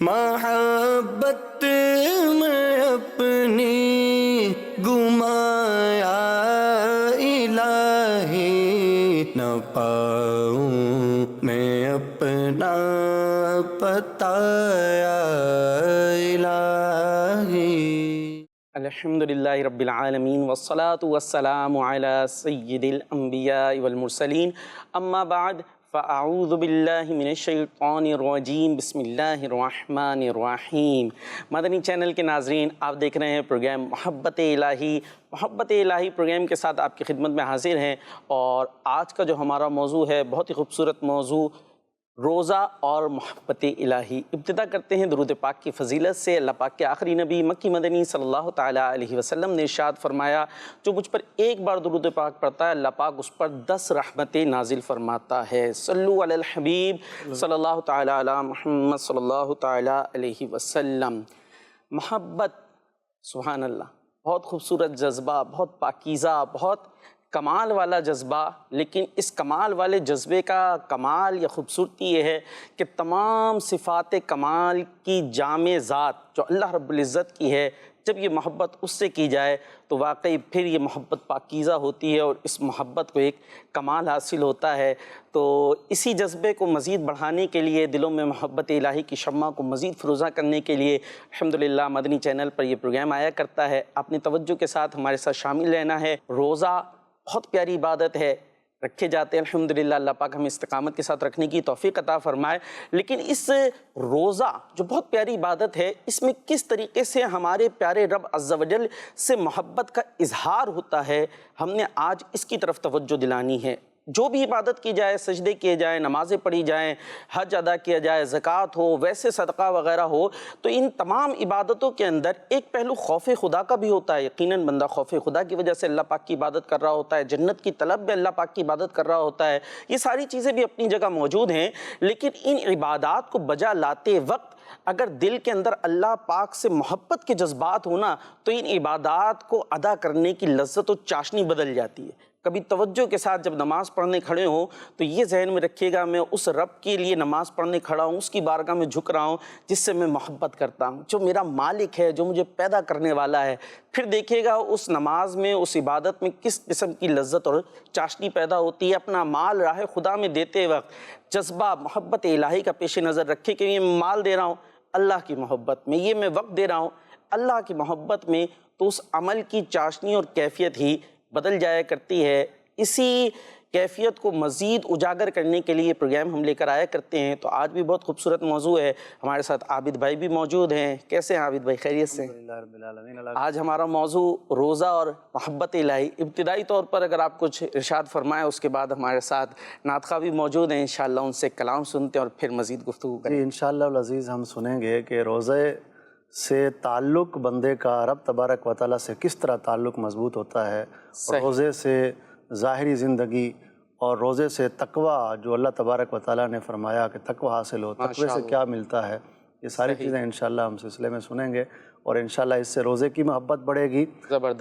محبت میں اپنی گمایا الہی، نہ پاؤں میں اپنا بتایا الہی۔ الحمدللہ رب العالمین والصلاة والسلام علی سید الانبیاء والمرسلین، اما بعد فاعوذ باللہ من الشیطان الرجیم، بسم اللہ الرحمن الرحیم۔ مدنی چینل کے ناظرین، آپ دیکھ رہے ہیں پروگرام محبت الہی۔ محبت الہی پروگرام کے ساتھ آپ کی خدمت میں حاضر ہیں، اور آج کا جو ہمارا موضوع ہے بہت ہی خوبصورت موضوع، روزہ اور محبت الہی۔ ابتدا کرتے ہیں درود پاک کی فضیلت سے۔ اللہ پاک کے آخری نبی مکی مدنی صلی اللہ تعالیٰ علیہ وسلم نے ارشاد فرمایا، جو مجھ پر ایک بار درود پاک پڑھتا ہے اللہ پاک اس پر 10 رحمتیں نازل فرماتا ہے۔ صلو علی الحبیب صلی اللہ تعالیٰ علی محمد صلی اللہ تعالیٰ علیہ وسلم۔ محبت، سبحان اللہ، بہت خوبصورت جذبہ، بہت پاکیزہ، بہت کمال والا جذبہ، لیکن اس کمال والے جذبے کا کمال یا خوبصورتی یہ ہے کہ تمام صفات کمال کی جامع ذات جو اللہ رب العزت کی ہے، جب یہ محبت اس سے کی جائے تو واقعی پھر یہ محبت پاکیزہ ہوتی ہے، اور اس محبت کو ایک کمال حاصل ہوتا ہے۔ تو اسی جذبے کو مزید بڑھانے کے لیے، دلوں میں محبت الہی کی شمع کو مزید فروزاں کرنے کے لیے الحمدللہ مدنی چینل پر یہ پروگرام آیا کرتا ہے۔ آپ نے توجہ کے ساتھ ہمارے ساتھ شامل رہنا ہے۔ روزہ بہت پیاری عبادت ہے، رکھے جاتے ہیں الحمدللہ، اللہ پاک ہمیں استقامت کے ساتھ رکھنے کی توفیق عطا فرمائے۔ لیکن اس روزہ جو بہت پیاری عبادت ہے، اس میں کس طریقے سے ہمارے پیارے رب عز و جل سے محبت کا اظہار ہوتا ہے، ہم نے آج اس کی طرف توجہ دلانی ہے۔ جو بھی عبادت کی جائے، سجدے کیے جائیں، نمازیں پڑھی جائیں، حج ادا کیا جائے، زکوٰۃ ہو، ویسے صدقہ وغیرہ ہو، تو ان تمام عبادتوں کے اندر ایک پہلو خوف خدا کا بھی ہوتا ہے۔ یقیناً بندہ خوف خدا کی وجہ سے اللہ پاک کی عبادت کر رہا ہوتا ہے، جنت کی طلب میں اللہ پاک کی عبادت کر رہا ہوتا ہے۔ یہ ساری چیزیں بھی اپنی جگہ موجود ہیں، لیکن ان عبادات کو بجا لاتے وقت اگر دل کے اندر اللہ پاک سے محبت کے جذبات ہونا، تو ان عبادات کو ادا کرنے کی لذت و چاشنی بدل جاتی ہے۔ کبھی توجہ کے ساتھ جب نماز پڑھنے کھڑے ہوں تو یہ ذہن میں رکھیے گا، میں اس رب کے لیے نماز پڑھنے کھڑا ہوں، اس کی بارگاہ میں جھک رہا ہوں جس سے میں محبت کرتا ہوں، جو میرا مالک ہے، جو مجھے پیدا کرنے والا ہے۔ پھر دیکھیے گا اس نماز میں، اس عبادت میں کس قسم کی لذت اور چاشنی پیدا ہوتی ہے۔ اپنا مال راہ خدا میں دیتے وقت جذبہ محبت الہی کا پیش نظر رکھے کہ یہ مال دے رہا ہوں اللہ کی محبت میں، یہ میں وقت دے رہا ہوں اللہ کی محبت میں، تو اس عمل کی چاشنی اور کیفیت ہی بدل جایا کرتی ہے۔ اسی کیفیت کو مزید اجاگر کرنے کے لیے پروگرام ہم لے کر آیا کرتے ہیں۔ تو آج بھی بہت خوبصورت موضوع ہے، ہمارے ساتھ عابد بھائی بھی موجود ہیں۔ کیسے ہیں عابد بھائی؟ خیریت سے؟ آج ہمارا موضوع روزہ اور محبت الہی۔ ابتدائی طور پر اگر آپ کچھ ارشاد فرمائیں، اس کے بعد ہمارے ساتھ نعت خواہ بھی موجود ہیں، انشاءاللہ ان سے کلام سنتے ہیں اور پھر مزید گفتگو کریں۔ جی انشاءاللہ العزیز، ہم سنیں گے کہ روزے سے تعلق بندے کا رب تبارک و تعالیٰ سے کس طرح تعلق مضبوط ہوتا ہے، اور روزے سے ظاہری زندگی اور روزے سے تقویٰ، جو اللہ تبارک و تعالیٰ نے فرمایا کہ تقویٰ حاصل ہو، تقوی سے کیا ملتا ہے، یہ ساری چیزیں انشاءاللہ ہم سلسلے میں سنیں گے، اور انشاءاللہ اس سے روزے کی محبت بڑھے گی،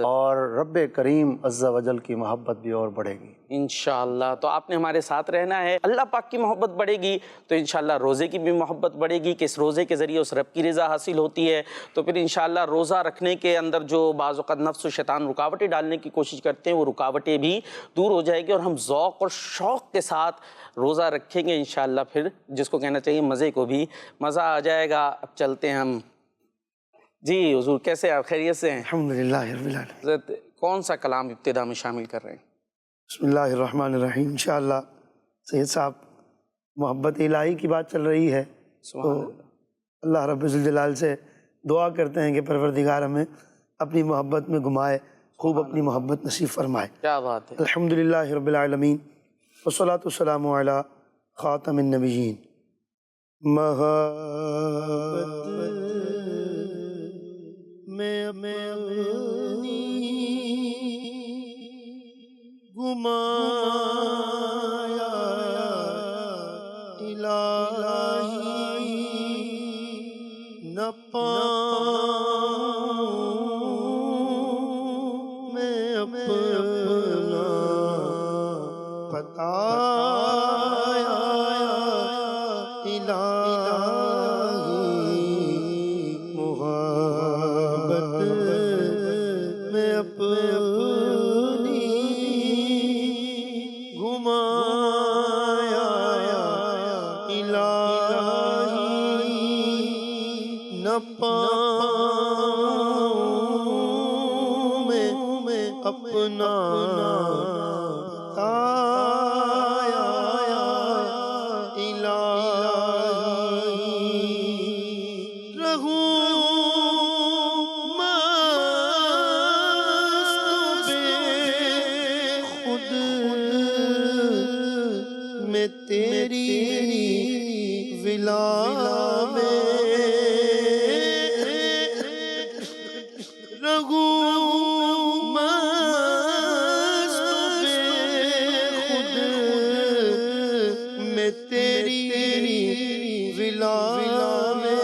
اور رب کریم عز و جل کی محبت بھی اور بڑھے گی انشاءاللہ۔ تو آپ نے ہمارے ساتھ رہنا ہے، اللہ پاک کی محبت بڑھے گی تو انشاءاللہ روزے کی بھی محبت بڑھے گی، کہ اس روزے کے ذریعے اس رب کی رضا حاصل ہوتی ہے۔ تو پھر انشاءاللہ روزہ رکھنے کے اندر جو بعض اوقات نفس و شیطان رکاوٹیں ڈالنے کی کوشش کرتے ہیں، وہ رکاوٹیں بھی دور ہو جائے گی، اور ہم ذوق اور شوق کے ساتھ روزہ رکھیں گے انشاءاللہ۔ پھر جس کو کہنا چاہیے مزے کو بھی مزہ آ جائے گا۔ اب چلتے ہیں ہم۔ جی حضور، کیسے آپ؟ خیریت سے ہیں؟ الحمدللہ رب العالمین۔ کون سا کلام ابتدا میں شامل کر رہے ہیں؟ بسم اللہ الرحمن الرحیم۔ انشاءاللہ سید صاحب، محبت الہی کی بات چل رہی ہے، تو اللہ رب الجلال سے دعا کرتے ہیں کہ پروردگار ہمیں اپنی محبت میں گھمائے، خوب اپنی محبت نصیب فرمائے۔ کیا بات ہے۔ الحمدللہ رب العالمین، والصلاة والسلام علی خاتم النبیین۔ محبت میں اپنی گمایا الہی، نہ پاؤں میں اپنا بتایا الہی، میں اپنی گھمایا الہی نہ پاؤں میں اپنا آیا الہی رہوں مست بے خود میں تیری ولا میں رہوں مست بے خود میں تیری ولا میں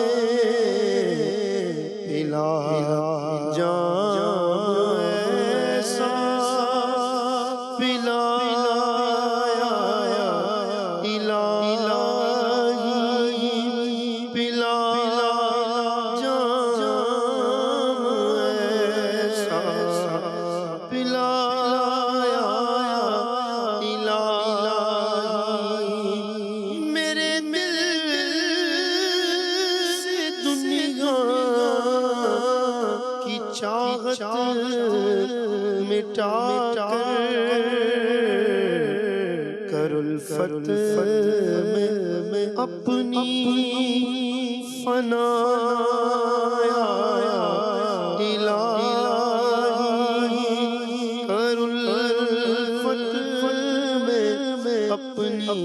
پلا جام ایسا پلایا الہی پلا جام ایسا پلایا الہی میرے دل سے دنیا کی چاہت مٹا کر الفت میں اپنی فنا الہی کر الفت میں اپنی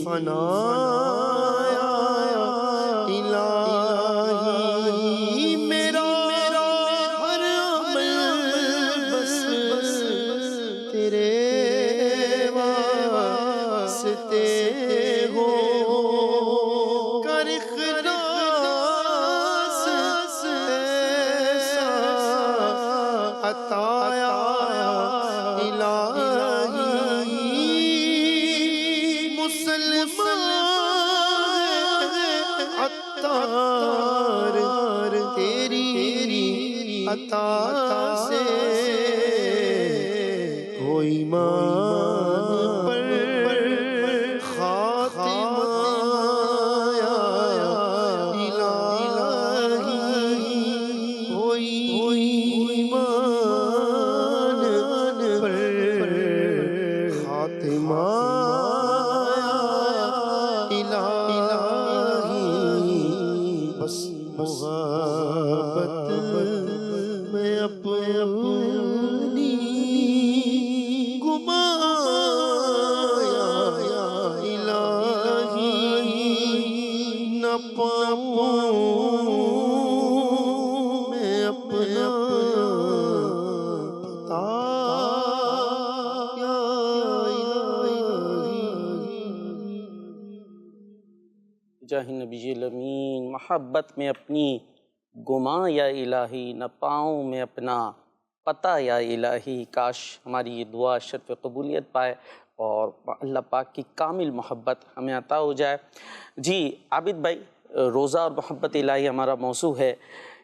فنا الہی میرا ہر عمل بس تیرے واسطے ہو کر اخلاص ایسا عطایا الہی مسلمان عطار تیری عطا سے کوئی ایمان پر خاتمہ الہی کوئی ایمان پر خاتمہ الہی بس محبت میں اپنی گمایا الہی نہ پاؤں میں اپنا پتایا جاہ نبی الامین محبت میں اپنی گماں یا الہی نہ پاؤں میں اپنا پتہ یا الہی. کاش ہماری یہ دعا شرف قبولیت پائے اور اللہ پاک کی کامل محبت ہمیں عطا ہو جائے. جی عابد بھائی، روزہ اور محبت الہی ہمارا موضوع ہے.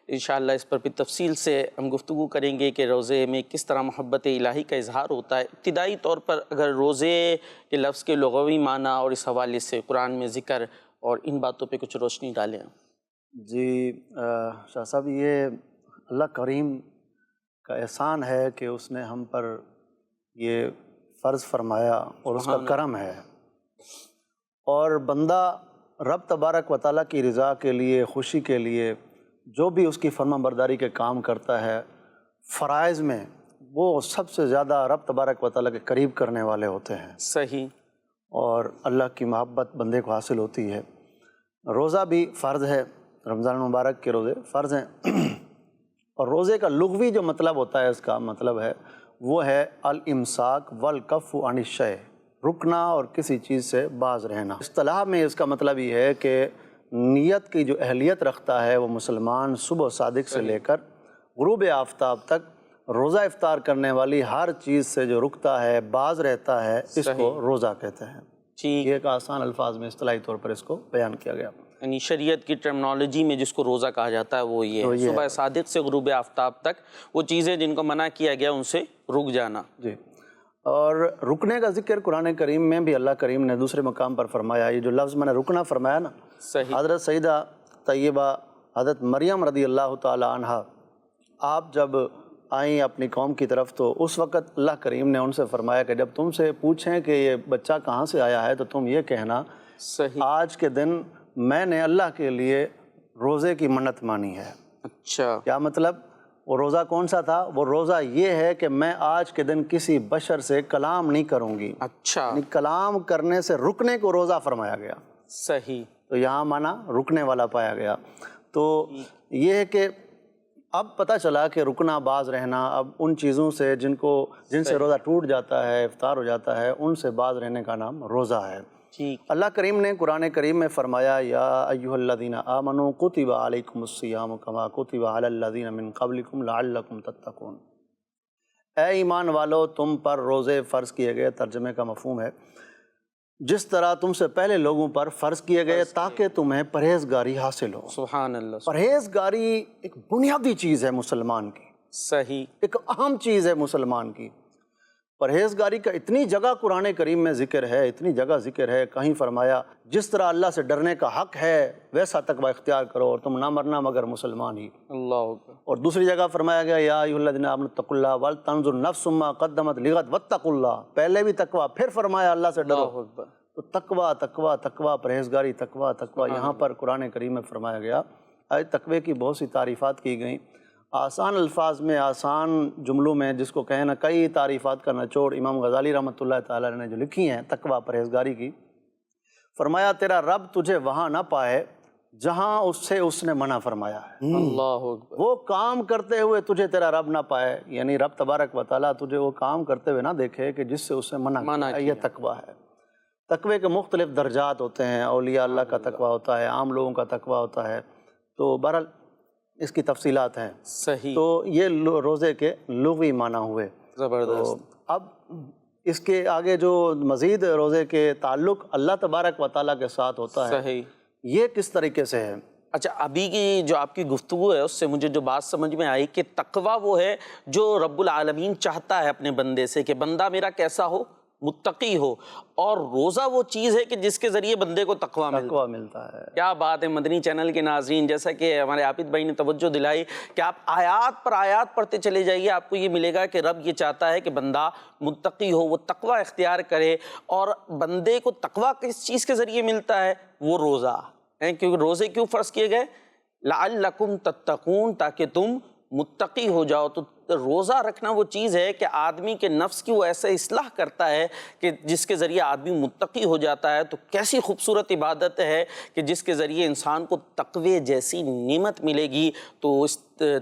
انشاءاللہ اس پر بھی تفصیل سے ہم گفتگو کریں گے کہ روزے میں کس طرح محبت الہی کا اظہار ہوتا ہے. ابتدائی طور پر اگر روزے کے لفظ کے لغوی معنی اور اس حوالے سے قرآن میں ذکر اور ان باتوں پہ کچھ روشنی ڈالیں. جی شاہ صاحب، یہ اللہ کریم کا احسان ہے کہ اس نے ہم پر یہ فرض فرمایا اور اس کا کرم ہے. اور بندہ رب تبارک و تعالیٰ کی رضا کے لیے، خوشی کے لیے جو بھی اس کی فرما برداری کے کام کرتا ہے، فرائض میں وہ سب سے زیادہ رب تبارک و تعالیٰ کے قریب کرنے والے ہوتے ہیں. صحیح. اور اللہ کی محبت بندے کو حاصل ہوتی ہے. روزہ بھی فرض ہے، رمضان المبارک کے روزے فرض ہیں. اور روزے کا لغوی جو مطلب ہوتا ہے، اس کا مطلب ہے وہ ہے الامساک والکف عن الشیء، رکنا اور کسی چیز سے باز رہنا. اصطلاح میں اس کا مطلب یہ ہے کہ نیت کی جو اہلیت رکھتا ہے وہ مسلمان صبح صادق سے لے کر غروب آفتاب تک روزہ افطار کرنے والی ہر چیز سے جو رکتا ہے، باز رہتا ہے، اس کو روزہ کہتے ہیں. یہ ایک آسان الفاظ میں اصطلاحی طور پر اس کو بیان کیا گیا. یعنی شریعت کی ٹرمنالوجی میں جس کو روزہ کہا جاتا ہے وہ یہ ہے صبح صادق سے غروب آفتاب تک وہ چیزیں جن کو منع کیا گیا ان سے رک جانا. جی. اور رکنے کا ذکر قرآن کریم میں بھی اللہ کریم نے دوسرے مقام پر فرمایا. یہ جو لفظ میں نے رکنا فرمایا نا، صحیح. حضرت سیدہ طیبہ حضرت مریم رضی اللہ تعالی عنہ آپ جب آئیں اپنی قوم کی طرف تو اس وقت اللہ کریم نے ان سے فرمایا کہ جب تم سے پوچھیں کہ یہ بچہ کہاں سے آیا ہے تو تم یہ کہنا صحیح. آج کے دن میں نے اللہ کے لیے روزے کی منت مانی ہے. اچھا. کیا مطلب؟ وہ روزہ کون سا تھا؟ وہ روزہ یہ ہے کہ میں آج کے دن کسی بشر سے کلام نہیں کروں گی. اچھا. یعنی کلام کرنے سے رکنے کو روزہ فرمایا گیا. صحیح. تو یہاں مانا رکنے والا پایا گیا. تو یہ ہے کہ اب پتہ چلا کہ رکنا باز رہنا اب ان چیزوں سے جن سے روزہ ٹوٹ جاتا ہے، افطار ہو جاتا ہے، ان سے باز رہنے کا نام روزہ ہے. ٹھیک. اللہ کریم نے قرآن کریم میں فرمایا یا ایھا الذین آمنوا کتب علیکم الصیام کما کتب علی الذین من قبلکم لعلکم تتقون. اے ایمان والو تم پر روزے فرض کیے گئے، ترجمے کا مفہوم ہے جس طرح تم سے پہلے لوگوں پر فرض کیے گئے تاکہ تمہیں پرہیزگاری حاصل ہو. سبحان اللہ. پرہیزگاری ایک بنیادی چیز ہے مسلمان کی، صحیح. ایک اہم چیز ہے مسلمان کی. پرہیزگاری کا اتنی جگہ قرآن کریم میں ذکر ہے، اتنی جگہ ذکر ہے. کہیں فرمایا جس طرح اللہ سے ڈرنے کا حق ہے ویسا تقوی اختیار کرو اور تم نہ مرنا مگر مسلمان ہی. اللہ اکبر. اور دوسری جگہ فرمایا گیا یا ایھا الذین آمنوا اتقوا اللہ ولتنظر نفس ما قدمت لغد واتقوا اللہ. پہلے بھی تقوی، پھر فرمایا اللہ سے ڈرو. اللہ اکبر. تو تقوی تقوی تقوی، پرہیزگاری تقوی تقوی، یہاں پر قرآن کریم میں فرمایا گیا. آج تقوی کی بہت سی تعریفات کی گئیں، آسان الفاظ میں، آسان جملوں میں، جس کو کہنا کئی تعریفات کا نچوڑ امام غزالی رحمۃ اللہ تعالی نے جو لکھی ہیں تقوی پرہیزگاری کی. فرمایا تیرا رب تجھے وہاں نہ پائے جہاں اس نے منع فرمایا ہے. اللہ اکبر. وہ کام کرتے ہوئے تجھے تیرا رب نہ پائے، یعنی رب تبارک و تعالیٰ تجھے وہ کام کرتے ہوئے نہ دیکھے کہ جس سے اس نے منع کیا. یہ تقوی ہے. تقوی کے مختلف درجات ہوتے ہیں، اولیاء اللہ کا تقوی ہوتا ہے، عام لوگوں کا تقوی ہوتا ہے. تو بہرحال اس کی تفصیلات ہیں. صحیح. تو یہ روزے کے لغوی معنی ہوئے. زبردست. تو اب اس کے آگے جو مزید روزے کے تعلق اللہ تبارک و تعالیٰ کے ساتھ ہوتا ہے، صحیح. یہ کس طریقے سے ہے؟ اچھا، ابھی کی جو آپ کی گفتگو ہے اس سے مجھے جو بات سمجھ میں آئی کہ تقوی وہ ہے جو رب العالمین چاہتا ہے اپنے بندے سے کہ بندہ میرا کیسا ہو، متقی ہو. اور روزہ وہ چیز ہے کہ جس کے ذریعے بندے کو تقوی ملتا ہے. کیا بات ہے مدنی چینل کے ناظرین، جیسا کہ ہمارے عابد بھائی نے توجہ دلائی کہ آپ آیات پر آیات پڑھتے چلے جائیے، آپ کو یہ ملے گا کہ رب یہ چاہتا ہے کہ بندہ متقی ہو، وہ تقوی اختیار کرے. اور بندے کو تقوی کس چیز کے ذریعے ملتا ہے؟ وہ روزہ ہے. کیونکہ روزے کیوں فرض کیے گئے؟ لعلکم تتقون، تاکہ تم متقی ہو جاؤ. تو روزہ رکھنا وہ چیز ہے کہ آدمی کے نفس کی وہ ایسے اصلاح کرتا ہے کہ جس کے ذریعے آدمی متقی ہو جاتا ہے. تو کیسی خوبصورت عبادت ہے کہ جس کے ذریعے انسان کو تقوی جیسی نعمت ملے گی. تو اس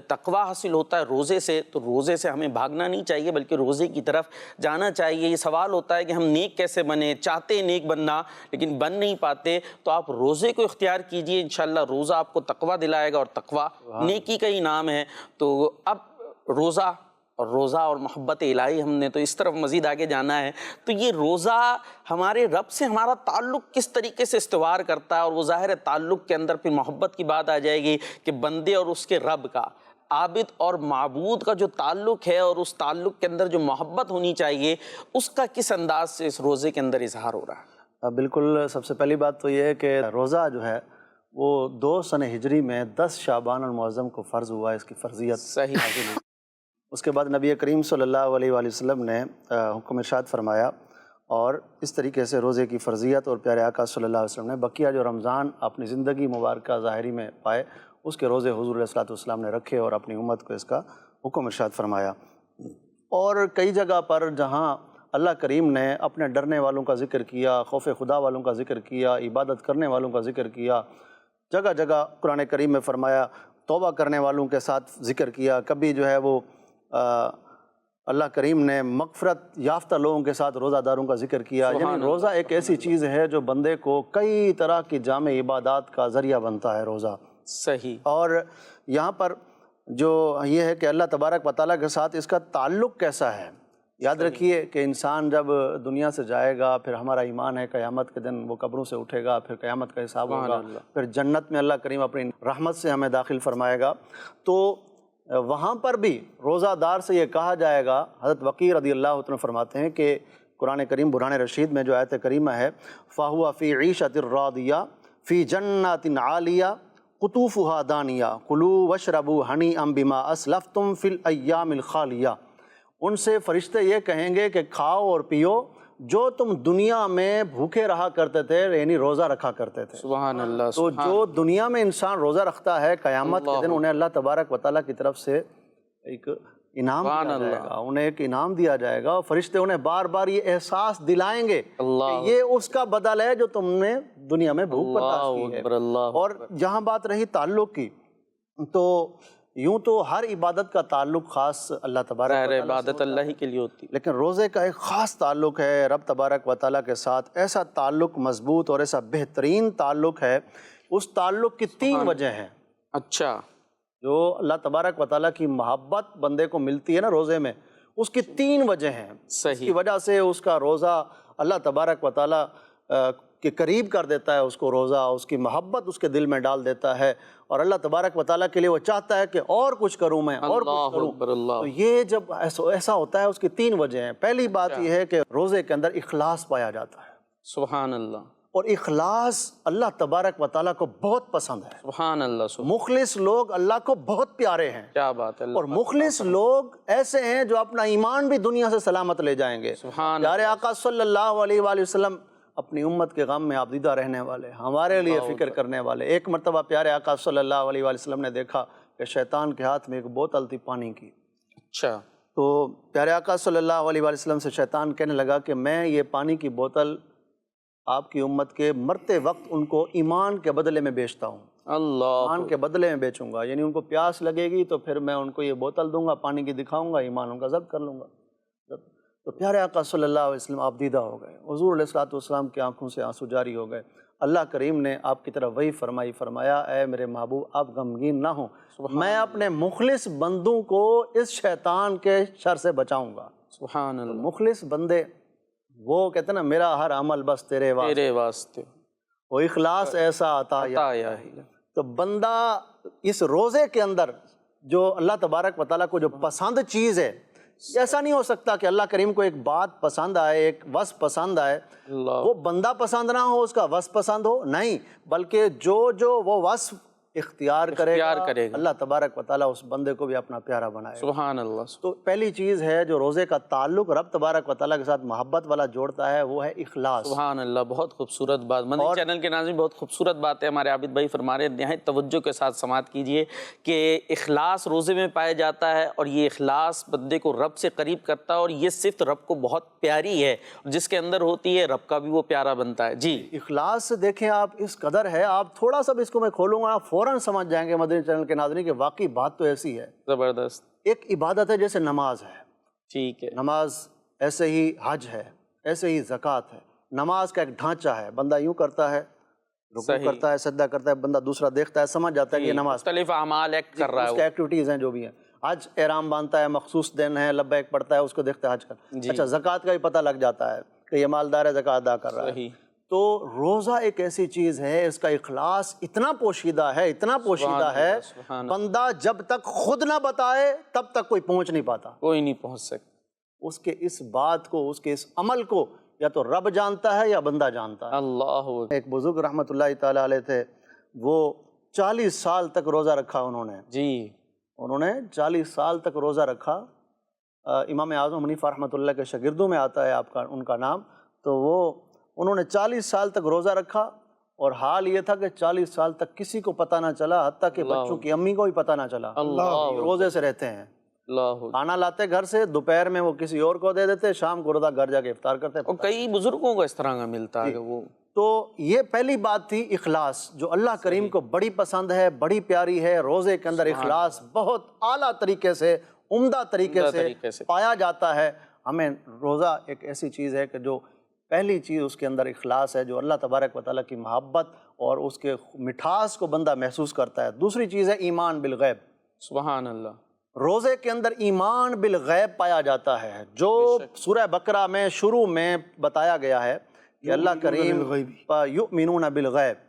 تقوی حاصل ہوتا ہے روزے سے. تو روزے سے ہمیں بھاگنا نہیں چاہیے بلکہ روزے کی طرف جانا چاہیے. یہ سوال ہوتا ہے کہ ہم نیک کیسے بنیں، چاہتے ہیں نیک بننا لیکن بن نہیں پاتے. تو آپ روزے کو اختیار کیجئے، انشاءاللہ روزہ آپ کو تقوی دلائے گا، اور تقوی نیکی کا ہی نام ہے. تو اب روزہ اور محبت الہی ہم نے تو اس طرف مزید آگے جانا ہے. تو یہ روزہ ہمارے رب سے ہمارا تعلق کس طریقے سے استوار کرتا ہے، اور وہ ظاہر تعلق کے اندر پھر محبت کی بات آ جائے گی کہ بندے اور اس کے رب کا، عابد اور معبود کا جو تعلق ہے اور اس تعلق کے اندر جو محبت ہونی چاہیے اس کا کس انداز سے اس روزے کے اندر اظہار ہو رہا ہے. بالکل. سب سے پہلی بات تو یہ ہے کہ روزہ جو ہے وہ 2 سن ہجری میں 10 شعبان المعظم کو فرض ہوا ہے، اس کی فرضیت صحیح حاصل ہوئی. اس کے بعد نبی کریم صلی اللہ علیہ وآلہ وسلم نے حکم ارشاد فرمایا، اور اس طریقے سے روزے کی فرضیت اور پیارے آقا صلی اللہ علیہ وسلم نے بقیہ جو رمضان اپنی زندگی مبارکہ ظاہری میں پائے اس کے روزے حضور علیہ السلام نے رکھے اور اپنی امت کو اس کا حکم ارشاد فرمایا. اور کئی جگہ پر جہاں اللہ کریم نے اپنے ڈرنے والوں کا ذکر کیا، خوف خدا والوں کا ذکر کیا، عبادت کرنے والوں کا ذکر کیا، جگہ جگہ قرآن کریم میں فرمایا توبہ کرنے والوں کے ساتھ ذکر کیا. کبھی جو ہے وہ اللہ کریم نے مغفرت یافتہ لوگوں کے ساتھ روزہ داروں کا ذکر کیا. یعنی روزہ ایک ایسی چیز ہے جو بندے کو کئی طرح کی جامع عبادات کا ذریعہ بنتا ہے روزہ. صحیح. اور یہاں پر جو یہ ہے کہ اللہ تبارک و تعالیٰ کے ساتھ اس کا تعلق کیسا ہے، یاد رکھیے کہ انسان جب دنیا سے جائے گا، پھر ہمارا ایمان ہے قیامت کے دن وہ قبروں سے اٹھے گا، پھر قیامت کا حساب ہوگا، پھر جنت میں اللہ کریم اپنی رحمت سے ہمیں داخل فرمائے گا، تو وہاں پر بھی روزہ دار سے یہ کہا جائے گا۔ حضرت وقی رضی اللہ عنہ فرماتے ہیں کہ قرآن کریم برہان رشید میں جو آیت کریمہ ہے، فَهُوَ فِي عِيشَةٍ رَاضِيَةٍ فِي جَنَّاتٍ عَالِيَةٍ قُطُوفُهَا دَانِيَةٌ كُلُوا وَاشْرَبُوا هَنِيئًا بِمَا أَسْلَفْتُمْ فِي الْأَيَّامِ الْخَالِيَةِ، ان سے فرشتے یہ کہیں گے کہ کھاؤ اور پیو جو تم دنیا میں بھوکے رہا کرتے تھے، یعنی روزہ رکھا کرتے تھے۔ سبحان اللہ۔ تو جو دنیا میں انسان روزہ رکھتا ہے، قیامت کے دن انہیں اللہ تبارک و تعالیٰ کی طرف سے ایک انعام دیا جائے گا، انہیں ایک انعام دیا جائے گا، اور فرشتے انہیں بار بار یہ احساس دلائیں گے کہ یہ اس کا بدل ہے جو تم نے دنیا میں بھوک برداشت کی ہے۔ اور جہاں بات رہی تعلق کی، تو یوں تو ہر عبادت کا تعلق خاص اللہ تبارک و تعالیٰ سے عبادت اللہ ہی کے لیے ہوتی ہے، لیکن روزے کا ایک خاص تعلق ہے رب تبارک و تعالیٰ کے ساتھ، ایسا تعلق مضبوط اور ایسا بہترین تعلق ہے۔ اس تعلق کی 3 وجہ ہیں۔ اچھا، جو اللہ تبارک و تعالیٰ کی محبت بندے کو ملتی ہے نا روزے میں، اس کی 3 وجہ ہیں۔ اس کی وجہ سے اس کا روزہ اللہ تبارک و تعالیٰ کے قریب کر دیتا ہے، اس کو روزہ اس کی محبت اس کے دل میں ڈال دیتا ہے، اور اللہ تبارک و تعالیٰ کے لیے وہ چاہتا ہے کہ اور کچھ کروں میں، اور کچھ کروں۔ تو یہ جب ایسا ہوتا ہے، اس کی 3 وجہ ہیں۔ پہلی بات یہ ہے کہ روزے کے اندر اخلاص پایا جاتا ہے، سبحان اللہ، اور اخلاص اللہ تبارک و تعالیٰ کو بہت پسند ہے۔ سبحان اللہ، مخلص لوگ اللہ کو بہت پیارے ہیں، کیا بات ہے۔ اور مخلص لوگ ایسے ہیں جو اپنا ایمان بھی دنیا سے سلامت لے جائیں گے۔ پیارے آقا صلی اللہ علیہ وآلہ وسلم اپنی امت کے غم میں آبدیدہ رہنے والے، ہمارے لیے فکر کرنے والے۔ ایک مرتبہ پیارے آقا صلی اللہ علیہ وآلہ وسلم نے دیکھا کہ شیطان کے ہاتھ میں ایک بوتل تھی پانی کی۔ اچھا، تو پیارے آقا صلی اللہ علیہ وآلہ وسلم سے شیطان کہنے لگا کہ میں یہ پانی کی بوتل آپ کی امت کے مرتے وقت ان کو ایمان کے بدلے میں بیچتا ہوں، اللہ، ایمان کے بدلے میں بیچوں گا، یعنی ان کو پیاس لگے گی تو پھر میں ان کو یہ بوتل دوں گا، پانی کی دکھاؤں گا، ایمان ان کا ضبط کر لوں گا۔ تو پیارے آقا صلی اللہ علیہ وسلم آپ دیدہ ہو گئے، حضور علیہ الصلوۃ والسلام کی آنکھوں سے آنسو جاری ہو گئے۔ اللہ کریم نے آپ کی طرف وہی فرمایا، اے میرے محبوب آپ غمگین نہ ہوں، میں اپنے مخلص بندوں کو اس شیطان کے شر سے بچاؤں گا۔ سبحان اللہ، مخلص بندے وہ کہتے ہیں نا، میرا ہر عمل بس تیرے واسطے، وہ اخلاص ایسا عطا یا۔ تو بندہ اس روزے کے اندر جو اللہ تبارک و تعالیٰ کو جو پسند چیز ہے، ایسا نہیں ہو سکتا کہ اللہ کریم کو ایک بات پسند آئے، ایک وصف پسند آئے، وہ بندہ پسند نہ ہو، اس کا وصف پسند ہو، نہیں، بلکہ جو وہ وصف اختیار کرے گا اللہ تبارک و تعالیٰ اس بندے کو بھی اپنا پیارا بنائے۔ سبحان اللہ۔ تو پہلی چیز ہے جو روزے کا تعلق رب تبارک و تعالیٰ کے ساتھ محبت والا جوڑتا ہے، وہ ہے اخلاص۔ سبحان اللہ، بہت خوبصورت بات، مدنی چینل کے ناظرین بہت خوبصورت بات ہے ہمارے عابد بھائی فرما رہے ہیں، نہایت توجہ کے ساتھ سماعت کیجئے کہ اخلاص روزے میں پایا جاتا ہے، اور یہ اخلاص بندے کو رب سے قریب کرتا ہے، اور یہ صفت رب کو بہت پیاری ہے، جس کے اندر ہوتی ہے رب کا بھی وہ پیارا بنتا ہے۔ جی، اخلاص سے دیکھیں آپ اس قدر ہے، آپ تھوڑا سا بھی اس کو میں کھولوں گا فوراً سمجھ جائیں گے مدنی چینل کے ناظرین کہ واقعی بات تو ایسی ہے۔ زبردست۔ ایک عبادت ہے جیسے نماز ہے، ٹھیک ہے، نماز ایسے ہی حج ہے، ایسے ہی زکوٰۃ ہے۔ نماز کا ایک ڈھانچہ ہے، بندہ یوں کرتا ہے، رکوع کرتا ہے، سجدہ کرتا ہے، بندہ دوسرا دیکھتا ہے، سمجھ جاتا ہے کہ یہ نماز مختلف اعمال ایکٹ کر رہا ہے، اس کے ایکٹیویٹیز ہیں جو بھی ہیں۔ حج احرام باندھتا ہے، مخصوص دن ہے، لبیک پڑھتا ہے، اس کو دیکھتا ہے حج کا۔ اچھا، زکوٰۃ کا بھی پتہ لگ جاتا ہے کہ یہ مالدار ہے، زکوٰۃ ادا کر رہا ہے۔ تو روزہ ایک ایسی چیز ہے، اس کا اخلاص اتنا پوشیدہ ہے، اتنا پوشیدہ ہے، بندہ جب تک خود نہ بتائے تب تک کوئی پہنچ نہیں پاتا، کوئی نہیں پہنچ سکتا۔ اس کے اس بات کو، اس کے اس عمل کو یا تو رب جانتا ہے یا بندہ جانتا ہے۔ اللہ، ایک بزرگ رحمۃ اللہ تعالیٰ علیہ تھے، وہ 40 سال تک روزہ رکھا انہوں نے 40 سال تک روزہ رکھا۔ امام اعظم حنیفہ رحمۃ اللہ کے شاگردوں میں آتا ہے ان کا نام۔ تو انہوں نے 40 سال تک روزہ رکھا، اور حال یہ تھا کہ 40 سال تک کسی کو پتہ نہ چلا، حتیٰ کہ بچوں کی امی کو بھی پتہ نہ چلا، روزے سے رہتے ہیں۔ کھانا لاتے گھر سے، دوپہر میں وہ کسی اور کو دے دیتے، شام کو روزہ گھر جا کے افطار کرتے۔ اور کئی بزرگوں کو اس طرح کا ملتا ہے وہ۔ تو یہ پہلی بات تھی اخلاص، جو اللہ کریم کو بڑی پسند ہے، بڑی پیاری ہے۔ روزے کے اندر اخلاص بہت اعلیٰ طریقے سے، عمدہ طریقے سے پایا جاتا ہے۔ ہمیں روزہ ایک ایسی چیز ہے کہ جو پہلی چیز اس کے اندر اخلاص ہے، جو اللہ تبارک و تعالیٰ کی محبت اور اس کے مٹھاس کو بندہ محسوس کرتا ہے۔ دوسری چیز ہے ایمان بالغیب۔ سبحان اللہ۔ روزے کے اندر ایمان بالغیب پایا جاتا ہے، جو سورہ بقرہ میں شروع میں بتایا گیا ہے کہ اللہ کریم یؤمنون بالغیب،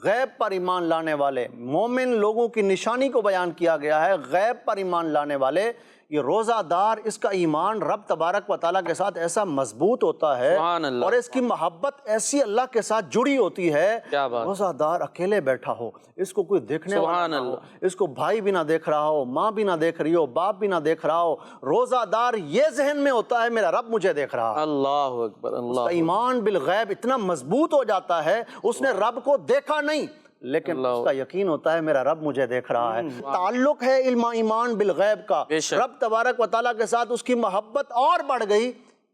غیب پر ایمان لانے والے مومن لوگوں کی نشانی کو بیان کیا گیا ہے۔ غیب پر ایمان لانے والے، یہ روزہ دار، اس کا ایمان رب تبارک و تعالیٰ کے ساتھ ایسا مضبوط ہوتا ہے اور اس کی محبت ایسی اللہ کے ساتھ جڑی ہوتی ہے۔ روزہ دار اکیلے بیٹھا ہو، اس کو کوئی دیکھنے والا نہ ہو، اس کو بھائی بھی نہ دیکھ رہا ہو، ماں بھی نہ دیکھ رہی ہو، باپ بھی نہ دیکھ رہا ہو، روزہ دار یہ ذہن میں ہوتا ہے میرا رب مجھے دیکھ رہا ہے۔ اللہ اکبر، اس کا ایمان بالغیب اتنا مضبوط ہو جاتا ہے، اس نے رب کو دیکھا نہیں لیکن اس کا یقین ہوتا ہے میرا رب مجھے دیکھ رہا ہے۔ تعلق ہے ایمان بالغیب کا، رب تبارک و تعالیٰ کے ساتھ اس کی محبت اور بڑھ گئی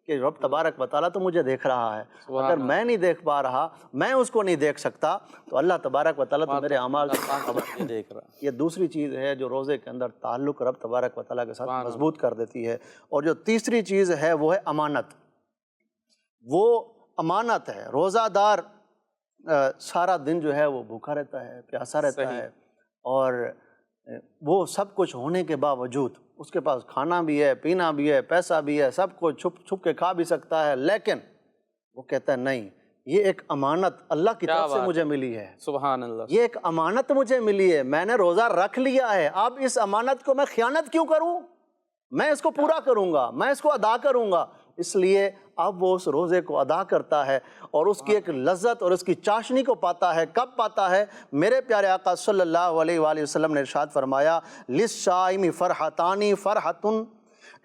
کہ رب تبارک و تعالیٰ تو مجھے دیکھ رہا ہے، اگر میں نہیں دیکھ پا رہا، میں اس کو نہیں دیکھ سکتا، تو اللہ تبارک و تعالیٰ تو میرے اعمال سے دیکھ رہا ہے۔ یہ دوسری چیز ہے جو روزے کے اندر تعلق رب تبارک و تعالیٰ کے ساتھ مضبوط کر دیتی ہے۔ اور جو تیسری چیز ہے وہ ہے امانت۔ وہ امانت ہے، روزہ دار سارا دن جو ہے وہ بھوکا رہتا ہے، پیاسا رہتا ہے، اور وہ سب کچھ ہونے کے باوجود اس کے پاس کھانا بھی ہے، پینا بھی ہے، پیسہ بھی ہے، سب کچھ چھپ چھپ کے کھا بھی سکتا ہے، لیکن وہ کہتا ہے نہیں، یہ ایک امانت اللہ کی طرف سے مجھے ملی ہے، سبحان اللہ، یہ ایک امانت مجھے ملی ہے، میں نے روزہ رکھ لیا ہے، اب اس امانت کو میں خیانت کیوں کروں؟ میں اس کو پورا کروں گا، میں اس کو ادا کروں گا۔ اس لیے اب وہ اس روزے کو ادا کرتا ہے اور اس کی ایک لذت اور اس کی چاشنی کو پاتا ہے۔ کب پاتا ہے؟ میرے پیارے آقا صلی اللہ علیہ وآلہ وسلم نے ارشاد فرمایا، لِلصَّائِمِ فَرْحَتَانِ فَرْحَةٌ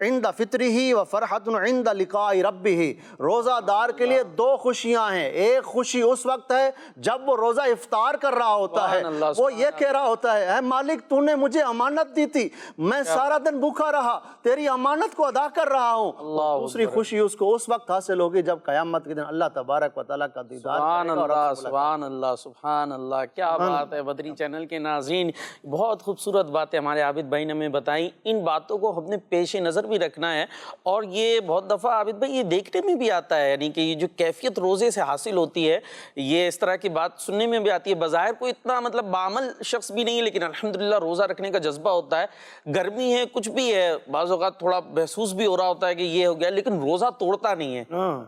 عند فطرہ و فرحۃ عند لقاء ربہ۔ روزہ دار کے لیے دو خوشیاں ہیں، ایک خوشی اس وقت ہے جب وہ روزہ افطار کر رہا ہوتا ہے، وہ یہ کہہ رہا ہوتا ہے، اے مالک تو نے مجھے امانت دی تھی، میں سارا دن بھوکا رہا، تیری امانت کو ادا کر رہا ہوں۔ دوسری خوشی اس کو اس وقت حاصل ہوگی جب قیامت کے دن اللہ تبارک و تعالیٰ کا دیدار سبحان اللہ، سبحان اللہ، سبحان اللہ، کیا بات ہے بدری چینل کے ناظرین، بہت خوبصورت باتیں ہمارے عابد بھائی نے ہمیں بتائیں۔ ان باتوں کو ہم نے پیش نظر بھی رکھنا ہے، اور یہ بہت دفعہ عابد بھائی یہ دیکھنے میں بھی آتا ہے، یعنی کہ یہ جو کیفیت روزے سے حاصل ہوتی ہے، یہ اس طرح کی بات سننے میں بھی آتی ہے۔ بظاہر کوئی اتنا مطلب بعمل شخص بھی نہیں ہے، لیکن الحمدللہ روزہ رکھنے کا جذبہ ہوتا ہے، گرمی ہے، کچھ بھی ہے، بعض اوقات تھوڑا محسوس بھی ہو رہا ہوتا ہے کہ یہ ہو گیا، لیکن روزہ توڑتا نہیں ہے،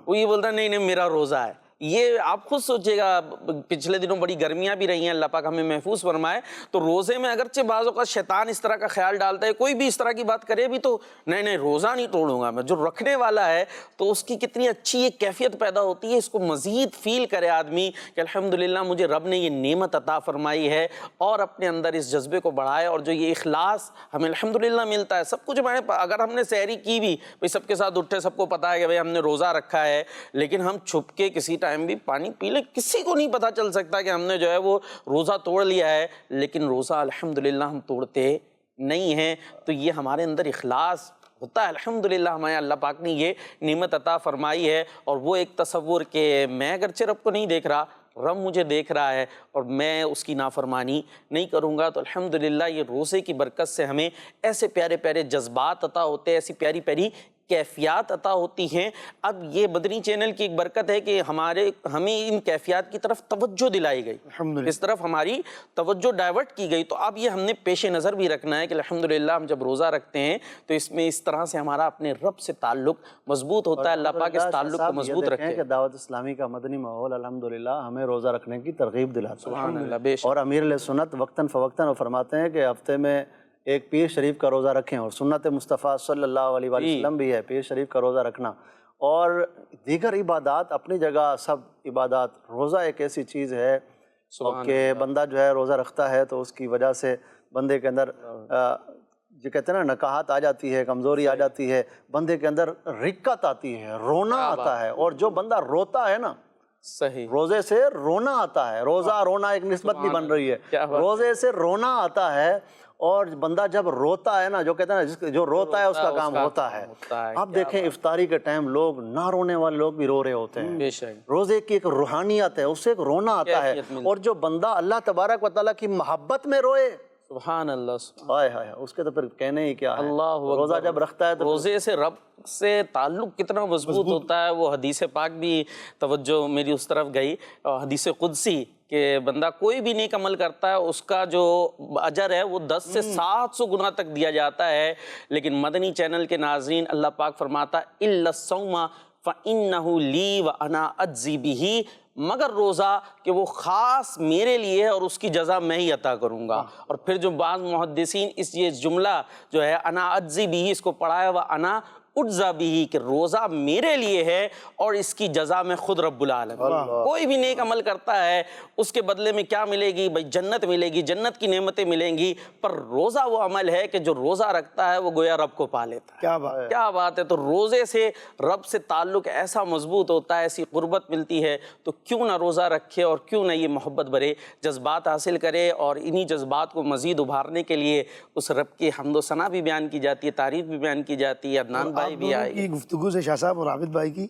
وہ یہ بولتا ہے نہیں نہیں میرا روزہ ہے۔ یہ آپ خود سوچئے گا، پچھلے دنوں بڑی گرمیاں بھی رہی ہیں، اللہ پاک ہمیں محفوظ فرمائے، تو روزے میں اگرچہ بعض اوقات شیطان اس طرح کا خیال ڈالتا ہے، کوئی بھی اس طرح کی بات کرے بھی تو نہیں نہیں روزہ نہیں توڑوں گا میں، جو رکھنے والا ہے تو اس کی کتنی اچھی ایک کیفیت پیدا ہوتی ہے، اس کو مزید فیل کرے آدمی کہ الحمدللہ مجھے رب نے یہ نعمت عطا فرمائی ہے، اور اپنے اندر اس جذبے کو بڑھائے، اور جو یہ اخلاص ہمیں الحمدللہ ملتا ہے۔ سب کچھ ہمارے اگر ہم نے سحری کی بھی، سب کے ساتھ اٹھے، سب کو پتا ہے کہ ہم نے روزہ رکھا ہے، لیکن ہم چھپ کے کسی ٹائم بھی پانی پی لے، کسی کو نہیں پتا چل سکتا کہ ہم نے جو ہے وہ روزہ توڑ لیا ہے، لیکن روزہ الحمدللہ ہم توڑتے نہیں ہیں، تو یہ ہمارے اندر اخلاص ہوتا ہے۔ الحمدللہ ہمیں اللہ پاک نے یہ نعمت عطا فرمائی ہے، اور وہ ایک تصور کہ میں اگرچہ رب کو نہیں دیکھ رہا، رب مجھے دیکھ رہا ہے اور میں اس کی نافرمانی نہیں کروں گا، تو الحمدللہ یہ روزے کی برکت سے ہمیں ایسے پیارے پیارے جذبات عطا ہوتے ہیں، ایسی پیاری پیاری کیفیات عطا ہوتی ہیں۔ اب یہ بدری چینل کی ایک برکت ہے کہ ہمیں ان کیفیات کی طرف توجہ دلائی گئی، اس طرف ہماری توجہ ڈائیورٹ کی گئی، تو اب یہ ہم نے پیش نظر بھی رکھنا ہے کہ الحمدللہ ہم جب روزہ رکھتے ہیں تو اس میں اس طرح سے ہمارا اپنے رب سے تعلق مضبوط ہوتا ہے۔ اللہ پاک اس تعلق کو مضبوط رکھے کہ دعوت اسلامی کا مدنی ماحول الحمدللہ ہمیں روزہ رکھنے کی ترغیب دلاتا ہے، سبحان اللہ، بے شک۔ اور امیر علیہ سنت وقتاً فوقتاً وہ فرماتے ہیں کہ ہفتے میں ایک پیر شریف کا روزہ رکھیں، اور سنت مصطفیٰ صلی اللہ علیہ وسلم بھی ہے پیر شریف کا روزہ رکھنا، اور دیگر عبادات اپنی جگہ، سب عبادات۔ روزہ ایک ایسی چیز ہے کہ بندہ جو ہے روزہ رکھتا ہے تو اس کی وجہ سے بندے کے اندر جو کہتے ہیں نا نکاہت آ جاتی ہے، کمزوری آ جاتی ہے، بندے کے اندر رقت آتی ہے، رونا آتا ہے، اور جو بندہ روتا ہے نا، صحیح، روزے سے رونا آتا ہے، روزہ رونا ایک نسبت بھی بن رہی ہے، روزے سے رونا آتا ہے، اور بندہ جب روتا ہے نا، جو کہتے ہیں نا جو روتا ہے اس کا کام ہوتا ہے۔ آپ دیکھیں افطاری کے ٹائم لوگ نہ رونے والے لوگ بھی رو رہے ہوتے ہیں، روزے کی ایک روحانیت ہے، اس سے ایک رونا آتا ہے، اور جو بندہ اللہ تبارک و تعالیٰ کی محبت میں روئے سبحان اللہ ہائے ہائے، اس کے تو پھر کہنے ہی کیا ہے۔ اللہ اکبر۔ روزہ جب رکھتا ہے تو روزے سے رب سے تعلق کتنا مضبوط ہوتا ہے۔ وہ حدیث پاک بھی توجہ میری اس طرف گئی، حدیث قدسی کہ بندہ کوئی بھی نیک عمل کرتا ہے اس کا جو اجر ہے وہ 10 سے 700 گنا تک دیا جاتا ہے، لیکن مدنی چینل کے ناظرین اللہ پاک فرماتا اِلَّا الصَّوْمَ فَإِنَّهُ لِي وَأَنَا أَجْزِي بِهِ، مگر روزہ کہ وہ خاص میرے لیے ہے اور اس کی جزا میں ہی عطا کروں گا۔ اور پھر جو بعض محدثین اس یہ جملہ جو ہے انا اجزی بھی اس کو پڑھا ہے، وہ انا اجزا بھی، کہ روزہ میرے لیے ہے اور اس کی جزا میں خود رب العالمین۔ کوئی بھی نیک عمل کرتا ہے اس کے بدلے میں کیا ملے گی؟ بھائی جنت ملے گی، جنت کی نعمتیں ملیں گی، پر روزہ وہ عمل ہے کہ جو روزہ رکھتا ہے وہ گویا رب کو پا لیتا ہے۔ کیا بات ہے، کیا بات ہے۔ تو روزے سے رب سے تعلق ایسا مضبوط ہوتا ہے، ایسی قربت ملتی ہے، تو کیوں نہ روزہ رکھے اور کیوں نہ یہ محبت بھرے جذبات حاصل کرے، اور انہی جذبات کو مزید ابھارنے کے لیے اس رب کی حمد و ثنا بھی بیان کی جاتی ہے، تعریف بھی بیان کی جاتی ہے۔ عدنان بھائی بھی آئے کی گفتگو سے شاہ صاحب اور عابد بھائی کی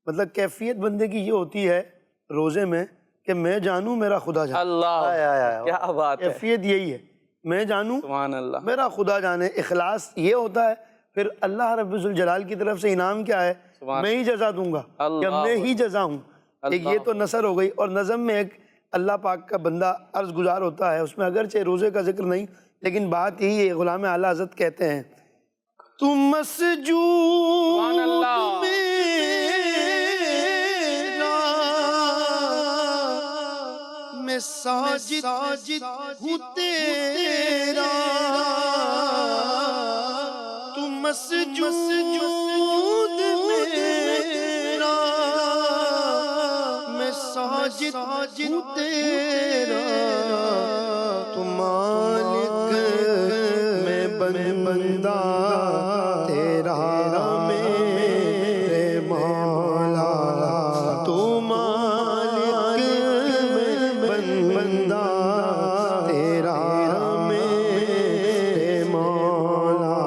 مطلب کیفیت بندے کی یہ ہوتی ہے روزے میں کہ میں جانوں میرا خدا جانے۔ اللہ کیا بات ہے، کیفیت یہی ہے، میں جانوں سبحان اللہ۔ میرا خدا جانے۔ اخلاص یہ ہوتا ہے، پھر اللہ رب الجلال کی طرف سے انعام کیا ہے؟ میں ہی جزا دوں گا، یا میں ہی جزا ہوں۔ ایک یہ تو نثر ہو گئی، اور نظم میں ایک اللہ پاک کا بندہ عرض گزار ہوتا ہے، اس میں اگرچہ روزے کا ذکر نہیں، لیکن بات یہی ہے، غلام اعلیٰ حضرت کہتے ہیں تم مسجود میں ساجد ہوں تیرا، تم مسجود میرا میں ساجد ہوں تیرا، تم مالک میں بندہ تیرا میرے مولا، تو مالک میں بندہ تیرا میرے مولا،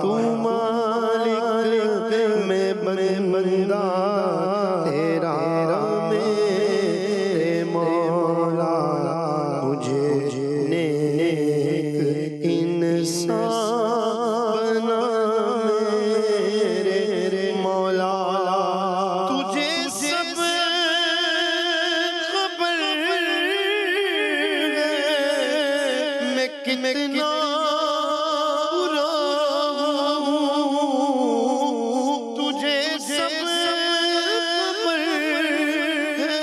تو مالک میں بندہ تیرا میرے مولا، مجھے نیک انسان بنا میرے مولا، تجھے سب خبر ہے میں کتنا برا ہوں، تجھے سب خبر ہے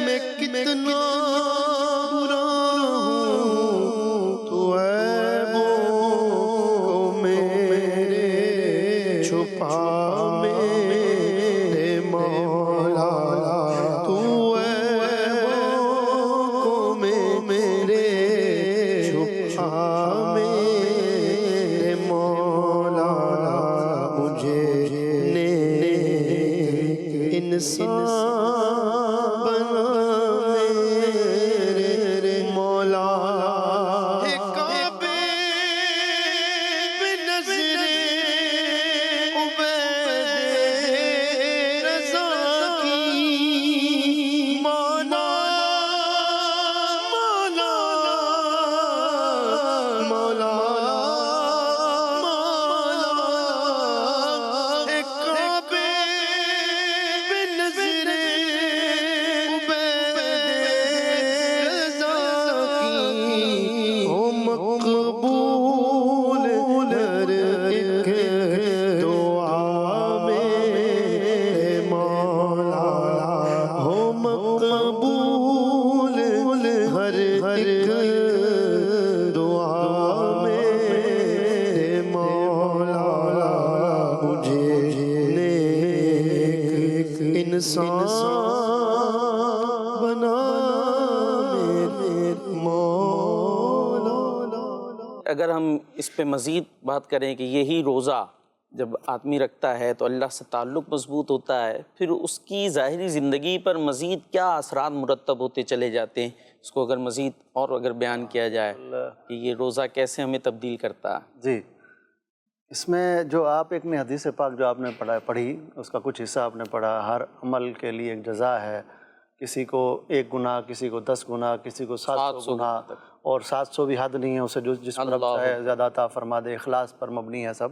میں کتنا برا ہوں، تو عیبوں کو میرے چھپا میرے مولا، تو عیبوں کو میرے چھپا میرے مولا، مجھے نیک انسان بنا میرے مولا، کعبے پہ نظر عبید رضا کی، مولا مولا مولا مولا، کعبے پہ نظر عبید رضا کی، ہو مقبول ہر ایک دعا میرے مولا، ہو مقبول ہر ایک دعا میرے مولا، مجھے نیک انسان بنا میرے مولا۔ اگر ہم اس پہ مزید بات کریں کہ یہی روزہ جب آدمی رکھتا ہے تو اللہ سے تعلق مضبوط ہوتا ہے، پھر اس کی ظاہری زندگی پر مزید کیا اثرات مرتب ہوتے چلے جاتے ہیں، اس کو اگر مزید اور اگر بیان کیا جائے کہ یہ روزہ کیسے ہمیں تبدیل کرتا ہے۔ جی، اس میں جو آپ ایک نے حدیث پاک جو آپ نے پڑھی اس کا کچھ حصہ آپ نے پڑھا، ہر عمل کے لیے ایک جزا ہے، کسی کو 1 گناہ، کسی کو 10 گناہ، کسی کو 700 گناہ، اور 700 بھی حد نہیں ہے اسے، جو جس پر اب چاہے زیادہ عطا فرما دے، اخلاص پر مبنی ہے سب۔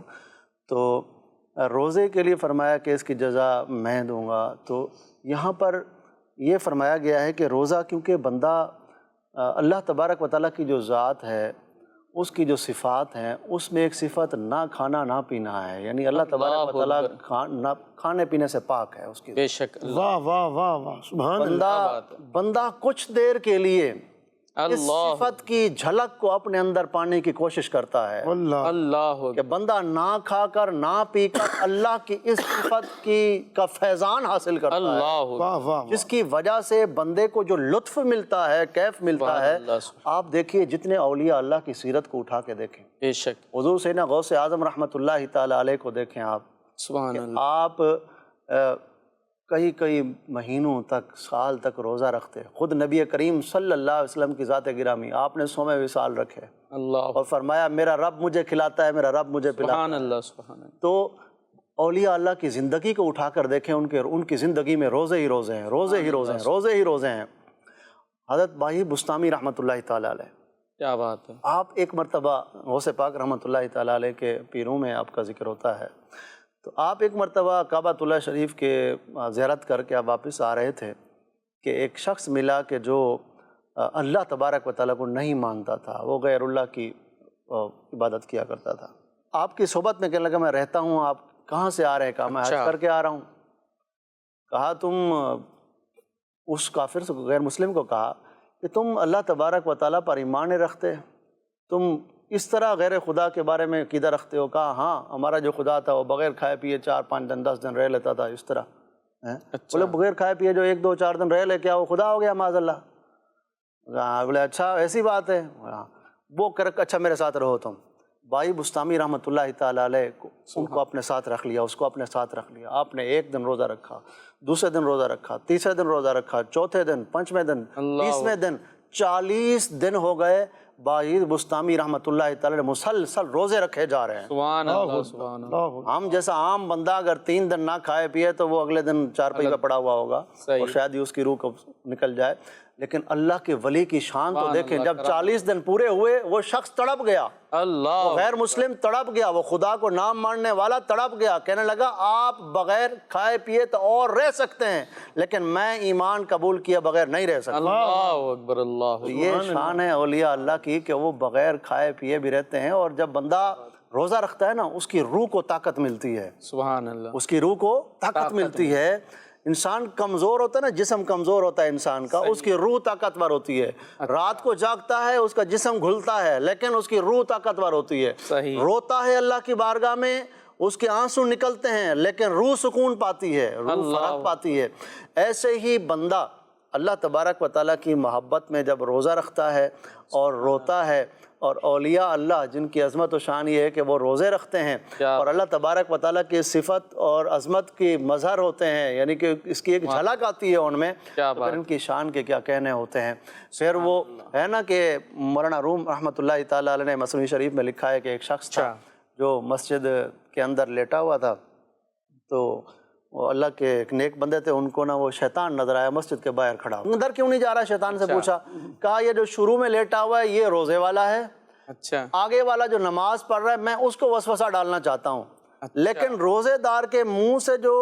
تو روزے کے لیے فرمایا کہ اس کی جزا میں دوں گا۔ تو یہاں پر یہ فرمایا گیا ہے کہ روزہ کیونکہ بندہ اللہ تبارک و تعالیٰ کی جو ذات ہے، اس کی جو صفات ہیں، اس میں ایک صفت نہ کھانا نہ پینا ہے، یعنی اللہ تبارک و تعالیٰ کھانے پینے سے پاک ہے اس کی۔ بے شک واہ واہ واہ واہ، سبحان اللہ۔ بندہ کچھ دیر کے لیے اس اللہ صفت کی جھلک کو اپنے اندر پانے کی کوشش کرتا ہے اللہ اللہ کہ بندہ نہ کھا کر نہ پی کر اللہ کی اس صفت کا فیضان حاصل کرتا ہے، اللہ واہ واہ، جس کی وجہ سے بندے کو جو لطف ملتا ہے، کیف ملتا ہے۔ آپ دیکھیے جتنے اولیاء اللہ کی سیرت کو اٹھا کے دیکھیں، بے شک حضور سیدنا غوث اعظم رحمۃ اللہ تعالی علیہ کو دیکھیں آپ، سبحان اللہ، آپ کئی مہینوں تک، سال تک روزہ رکھتے، خود نبی کریم صلی اللہ علیہ وسلم کی ذات گرامی، آپ نے 100 وصال رکھے اللہ اور فرمایا میرا رب مجھے کھلاتا ہے، میرا رب مجھے پلاتا ہے۔ سبحان اللہ سبحان اللہ۔ تو اولیاء اللہ کی زندگی کو اٹھا کر دیکھیں، ان کی زندگی میں روزے ہی روزے ہیں، روزے ہی روزے ہیں، روزے ہی روزے ہیں۔ حضرت باہی بستامی رحمۃ اللہ تعالیٰ علیہ، کیا بات ہے، آپ ایک مرتبہ غوث پاک رحمۃ اللہ تعالیٰ علیہ کے پیروں میں آپ کا ذکر ہوتا ہے، تو آپ ایک مرتبہ کعبۃ اللہ شریف کے زیارت کر کے آپ واپس آ رہے تھے کہ ایک شخص ملا کہ جو اللہ تبارک و تعالیٰ کو نہیں مانتا تھا، وہ غیر اللہ کی عبادت کیا کرتا تھا۔ آپ کی صحبت میں کہنے لگا میں رہتا ہوں، آپ کہاں سے آ رہے ہیں؟ کہا میں حج کر کے آ رہا ہوں۔ کہا تم، اس کافر سے، غیر مسلم کو کہا کہ تم اللہ تبارک و تعالیٰ پر ایمان نہیں رکھتے، تم اس طرح غیر خدا کے بارے میں عقیدہ رکھتے ہو؟ کہا ہاں، ہمارا جو خدا تھا وہ بغیر کھائے پیے 4 5 دن 10 دن رہ لیتا تھا، اس طرح۔ بولے بغیر کھائے پیے جو 1 2 4 دن رہ لے، کیا وہ خدا ہو گیا معاذ اللہ؟ بولے اچھا ایسی بات ہے، وہ اچھا میرے ساتھ رہو تم۔ بائی بستامی رحمۃ اللہ تعالیٰ علیہ ان کو اپنے ساتھ رکھ لیا، اس کو اپنے ساتھ رکھ لیا۔ آپ نے 1 دن روزہ رکھا، دوسرے دن روزہ رکھا، تیسرے دن روزہ رکھا، چوتھے دن، 5ویں دن، 30ویں دن، 40 دن ہو گئے بائی بستامی رحمۃ اللہ تعالیٰ مسلسل روزے رکھے جا رہے ہیں۔ سبحان اللہ سبحان اللہ۔ ہم جیسا عام بندہ اگر 3 دن نہ کھائے پیے تو وہ اگلے دن چارپائی پہ پڑا ہوا ہوگا اور شاید ہی اس کی روح کو نکل جائے، لیکن اللہ کے ولی کی شان تو دیکھیں، جب 40 دن پورے ہوئے وہ شخص تڑپ گیا، اللہ غیر مسلم تڑپ گیا، وہ خدا کو نام ماننے والا تڑپ گیا، کہنے لگا آپ بغیر کھائے پیے تو اور رہ سکتے ہیں، لیکن میں ایمان قبول کیا بغیر نہیں رہ سکتا۔ اللہ اکبر اللہ، تو یہ شان ہے اولیاء اللہ کی کہ وہ بغیر کھائے پیے بھی رہتے ہیں، اور جب بندہ روزہ رکھتا ہے نا، اس کی روح کو طاقت ملتی ہے، سبحان اللہ، اس کی روح کو طاقت ملتی ہے۔ انسان کمزور ہوتا ہے نا، جسم کمزور ہوتا ہے انسان کا، اس کی روح طاقتور ہوتی ہے۔ رات کو جاگتا ہے، اس کا جسم گھلتا ہے، لیکن اس کی روح طاقتور ہوتی ہے۔ صحیح، روتا ہے اللہ کی بارگاہ میں، اس کے آنسو نکلتے ہیں، لیکن روح سکون پاتی ہے، روح فرحت پاتی ہے۔ ایسے ہی بندہ اللہ تبارک و تعالیٰ کی محبت میں جب روزہ رکھتا ہے اور روتا ہے، اور اولیاء اللہ جن کی عظمت و شان یہ ہے کہ وہ روزے رکھتے ہیں اور اللہ تبارک و تعالیٰ کی صفت اور عظمت کی مظہر ہوتے ہیں، یعنی کہ اس کی ایک جھلک آتی ہے ان میں، تو پھر ان کی شان کے کیا کہنے ہوتے ہیں۔ پھر وہ ہے نا کہ مولانا روم رحمۃ اللہ تعالیٰ علیہ نے مثنوی شریف میں لکھا ہے کہ ایک شخص تھا جو مسجد کے اندر لیٹا ہوا تھا، تو وہ اللہ کے ایک نیک بندے تھے، ان کو نا وہ شیطان نظر آیا مسجد کے باہر کھڑا، اندر کیوں نہیں جا رہا؟ شیطان سے پوچھا، کہا یہ جو شروع میں لیٹا ہوا ہے یہ روزے والا ہے، اچھا، آگے والا جو نماز پڑھ رہا ہے میں اس کو وسوسہ ڈالنا چاہتا ہوں، لیکن روزے دار کے منہ سے جو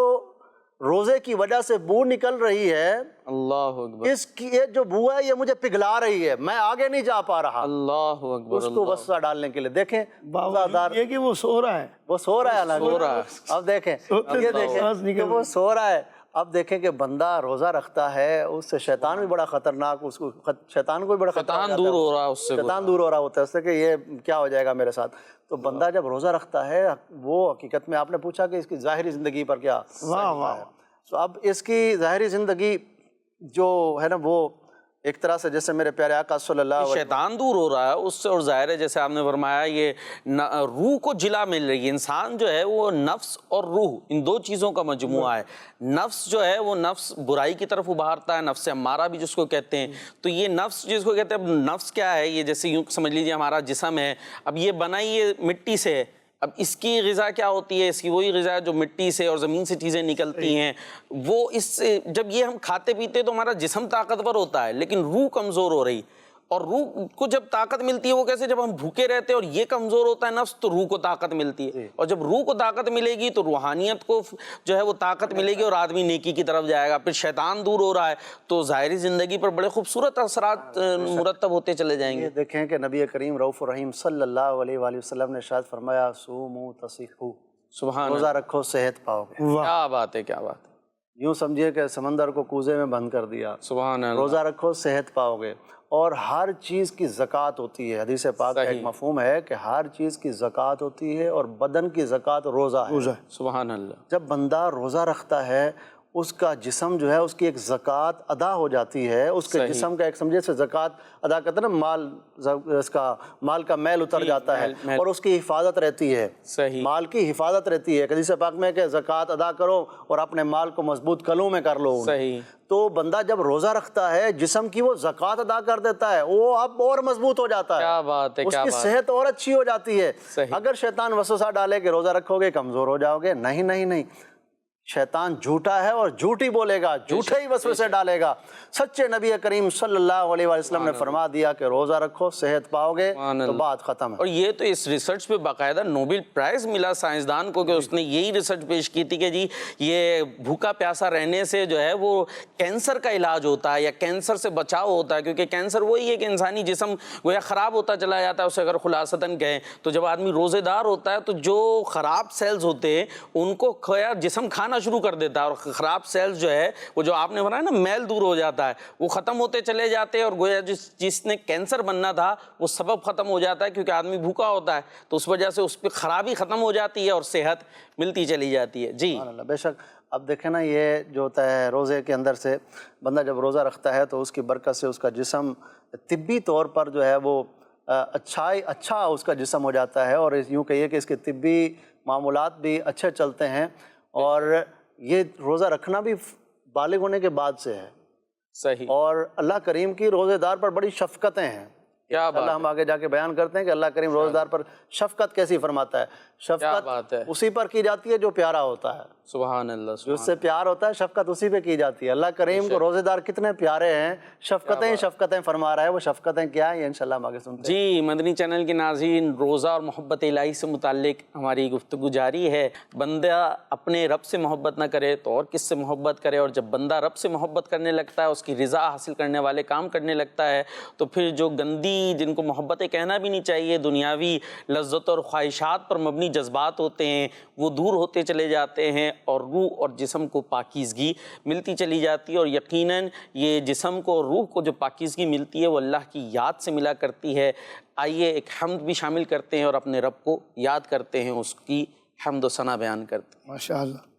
روزے کی وجہ سے بو نکل رہی ہے، اللہ اکبر، اس کی یہ جو بو ہے یہ مجھے پگھلا رہی ہے، میں آگے نہیں جا پا رہا، اللہ اکبر، اس کو وسوسہ ڈالنے کے لیے۔ دیکھیں روزہ دار یہ کہ وہ سو رہا ہے، وہ سو رہا ہے، اب دیکھیں یہ دیکھیں کہ وہ سو رہا ہے۔ اب دیکھیں کہ بندہ روزہ رکھتا ہے، اس سے شیطان بھی بڑا خطرناک، اس کو شیطان کو بھی بڑا خطرناک دور ہو رہا ہے، اس سے شیطان دور ہو رہا ہوتا ہے اس سے کہ یہ کیا ہو جائے گا میرے ساتھ۔ تو بندہ جب روزہ رکھتا ہے وہ حقیقت میں، آپ نے پوچھا کہ اس کی ظاہری زندگی پر کیا، واہ واہ، تو اب اس کی ظاہری زندگی جو ہے نا وہ ایک طرح سے جیسے میرے پیارے آقا صلی اللہ علیہ وسلم، شیطان دور ہو رہا ہے اس سے، اور ظاہر ہے جیسے آپ نے فرمایا یہ روح کو جلا مل رہی ہے۔ انسان جو ہے وہ نفس اور روح ان 2 چیزوں کا مجموعہ ہے۔ نفس جو ہے وہ نفس برائی کی طرف ابھارتا ہے، نفس امارہ بھی جس کو کہتے ہیں، تو یہ نفس جس کو کہتے ہیں، اب نفس کیا ہے؟ یہ جیسے یوں سمجھ لیجیے ہمارا جسم ہے، اب یہ بنا ہی یہ مٹی سے ہے، اب اس کی غذا کیا ہوتی ہے؟ اس کی وہی غذا جو مٹی سے اور زمین سے چیزیں نکلتی ہیں، وہ اس سے جب یہ ہم کھاتے پیتے تو ہمارا جسم طاقتور ہوتا ہے لیکن روح کمزور ہو رہی، اور روح کو جب طاقت ملتی ہے وہ کیسے؟ جب ہم بھوکے رہتے ہیں اور یہ کمزور ہوتا ہے نفس تو روح کو طاقت ملتی ہے، اور جب روح کو طاقت ملے گی تو روحانیت کو جو ہے وہ طاقت ملے گی اور آدمی نیکی کی طرف جائے گا. پھر شیطان دور ہو رہا ہے تو ظاہری زندگی پر بڑے خوبصورت اثرات مرتب ہوتے چلے جائیں گے. یہ دیکھیں کہ نبی کریم رؤوف الرحیم صلی اللہ علیہ وآلہ وسلم نے ارشاد فرمایا صوموا تصحوا، سبحان روزہ اللہ، رکھو صحت پاؤ گے. کیا بات ہے، کیا بات ہے، یوں سمجھیے کہ سمندر کو کوزے میں بند کر دیا. سبحان اللہ. روزہ رکھو صحت پاؤ گے. اور ہر چیز کی زکوٰۃ ہوتی ہے. حدیث پاک کا ایک صحیح. مفہوم ہے کہ ہر چیز کی زکوٰۃ ہوتی ہے اور بدن کی زکوٰۃ روزہ ہے. سبحان اللہ. جب بندہ روزہ رکھتا ہے اس کا جسم جو ہے اس کی ایک زکوٰۃ ادا ہو جاتی ہے. اس کے جسم کا ایک سمجھے سے زکوٰۃ ادا کرتا ہے نا، مال اس کا مال کا میل اتر جاتا ہے اور اس کی حفاظت رہتی ہے. صحیح. مال کی حفاظت رہتی ہے. حدیث پاک میں کہ زکوٰۃ ادا کرو اور اپنے مال کو مضبوط کلوں میں کر لو. صحیح. تو بندہ جب روزہ رکھتا ہے جسم کی وہ زکوٰۃ ادا کر دیتا ہے، وہ اب اور مضبوط ہو جاتا ہے. کیا بات ہے، اس کیا کی بات. صحت اور اچھی ہو جاتی ہے. صحیح. اگر شیطان وسوسہ ڈالے کہ روزہ رکھو گے کمزور ہو جاؤ گے، نہیں نہیں نہیں، شیطان جھوٹا ہے اور جھوٹی بولے گا، جھوٹے ہی وسوسے ڈالے گا. سچے نبی کریم صلی اللہ علیہ وسلم نے فرما دیا کہ روزہ رکھو صحت پاؤ گے، تو بات ختم ہے. اور یہ تو اس ریسرچ پہ باقاعدہ نوبل پرائز ملا سائنسدان کو کہ اس نے یہی ریسرچ پیش کی تھی کہ جی یہ بھوکا پیاسا رہنے سے جو ہے وہ کینسر کا علاج ہوتا ہے یا کینسر سے بچاؤ ہوتا ہے. کیونکہ کینسر وہی ہے کہ انسانی جسم گویا خراب ہوتا چلا جاتا ہے. اسے اگر خلاصتاً کہیں تو جب آدمی روزے دار ہوتا ہے تو جو خراب سیلز ہوتے ہیں ان کو گویا جسم کھانا شروع کر دیتا ہے، اور خراب سیلز جو ہے وہ جو آپ نے بنایا نا میل دور ہو جاتا ہے، وہ ختم ہوتے چلے جاتے ہیں. اور گویا جس نے کینسر بننا تھا وہ سبب ختم ہو جاتا ہے کیونکہ آدمی بھوکا ہوتا ہے تو اس وجہ سے اس پہ خرابی ختم ہو جاتی ہے اور صحت ملتی چلی جاتی ہے. جی سبحان اللہ. بے شک. اب دیکھیں نا یہ جو ہوتا ہے روزے کے اندر سے بندہ جب روزہ رکھتا ہے تو اس کی برکت سے اس کا جسم طبی طور پر جو ہے وہ اچھا اس کا جسم ہو جاتا ہے. اور یوں کہیے کہ اس کے طبی معمولات بھی اچھے چلتے ہیں. اور یہ روزہ رکھنا بھی بالغ ہونے کے بعد سے ہے. صحیح. اور اللہ کریم کی روزے دار پر بڑی شفقتیں ہیں. کیا بات اللہ ہم آگے جا کے بیان کرتے ہیں کہ اللہ کریم روزے دار پر شفقت کیسی فرماتا ہے. کیا شفقت بات ہے. اسی پر کی جاتی ہے جو پیارا ہوتا ہے. سبحان اللہ. جو اس سے پیار ہوتا ہے شفقت اسی پہ کی جاتی ہے. اللہ کریم کو روزے دار کتنے پیارے ہیں، شفقتیں فرما رہا ہے. وہ شفقتیں کیا ہیں یہ انشاءاللہ ہم آگے سنتے ہیں. جی مدنی چینل کے ناظرین، روزہ اور محبت الہی سے متعلق ہماری گفتگو جاری ہے. بندہ اپنے رب سے محبت نہ کرے تو اور کس سے محبت کرے؟ اور جب بندہ رب سے محبت کرنے لگتا ہے، اس کی رضا حاصل کرنے والے کام کرنے لگتا ہے، تو پھر جو گندی، جن کو محبتیں کہنا بھی نہیں چاہیے، دنیاوی لذت اور خواہشات پر مبنی جذبات ہوتے ہیں، وہ دور ہوتے چلے جاتے ہیں اور روح اور جسم کو پاکیزگی ملتی چلی جاتی ہے. اور یقیناً یہ جسم کو اور روح کو جو پاکیزگی ملتی ہے وہ اللہ کی یاد سے ملا کرتی ہے. آئیے ایک حمد بھی شامل کرتے ہیں اور اپنے رب کو یاد کرتے ہیں، اس کی حمد و ثنا بیان کرتے ہیں. ماشاءاللہ.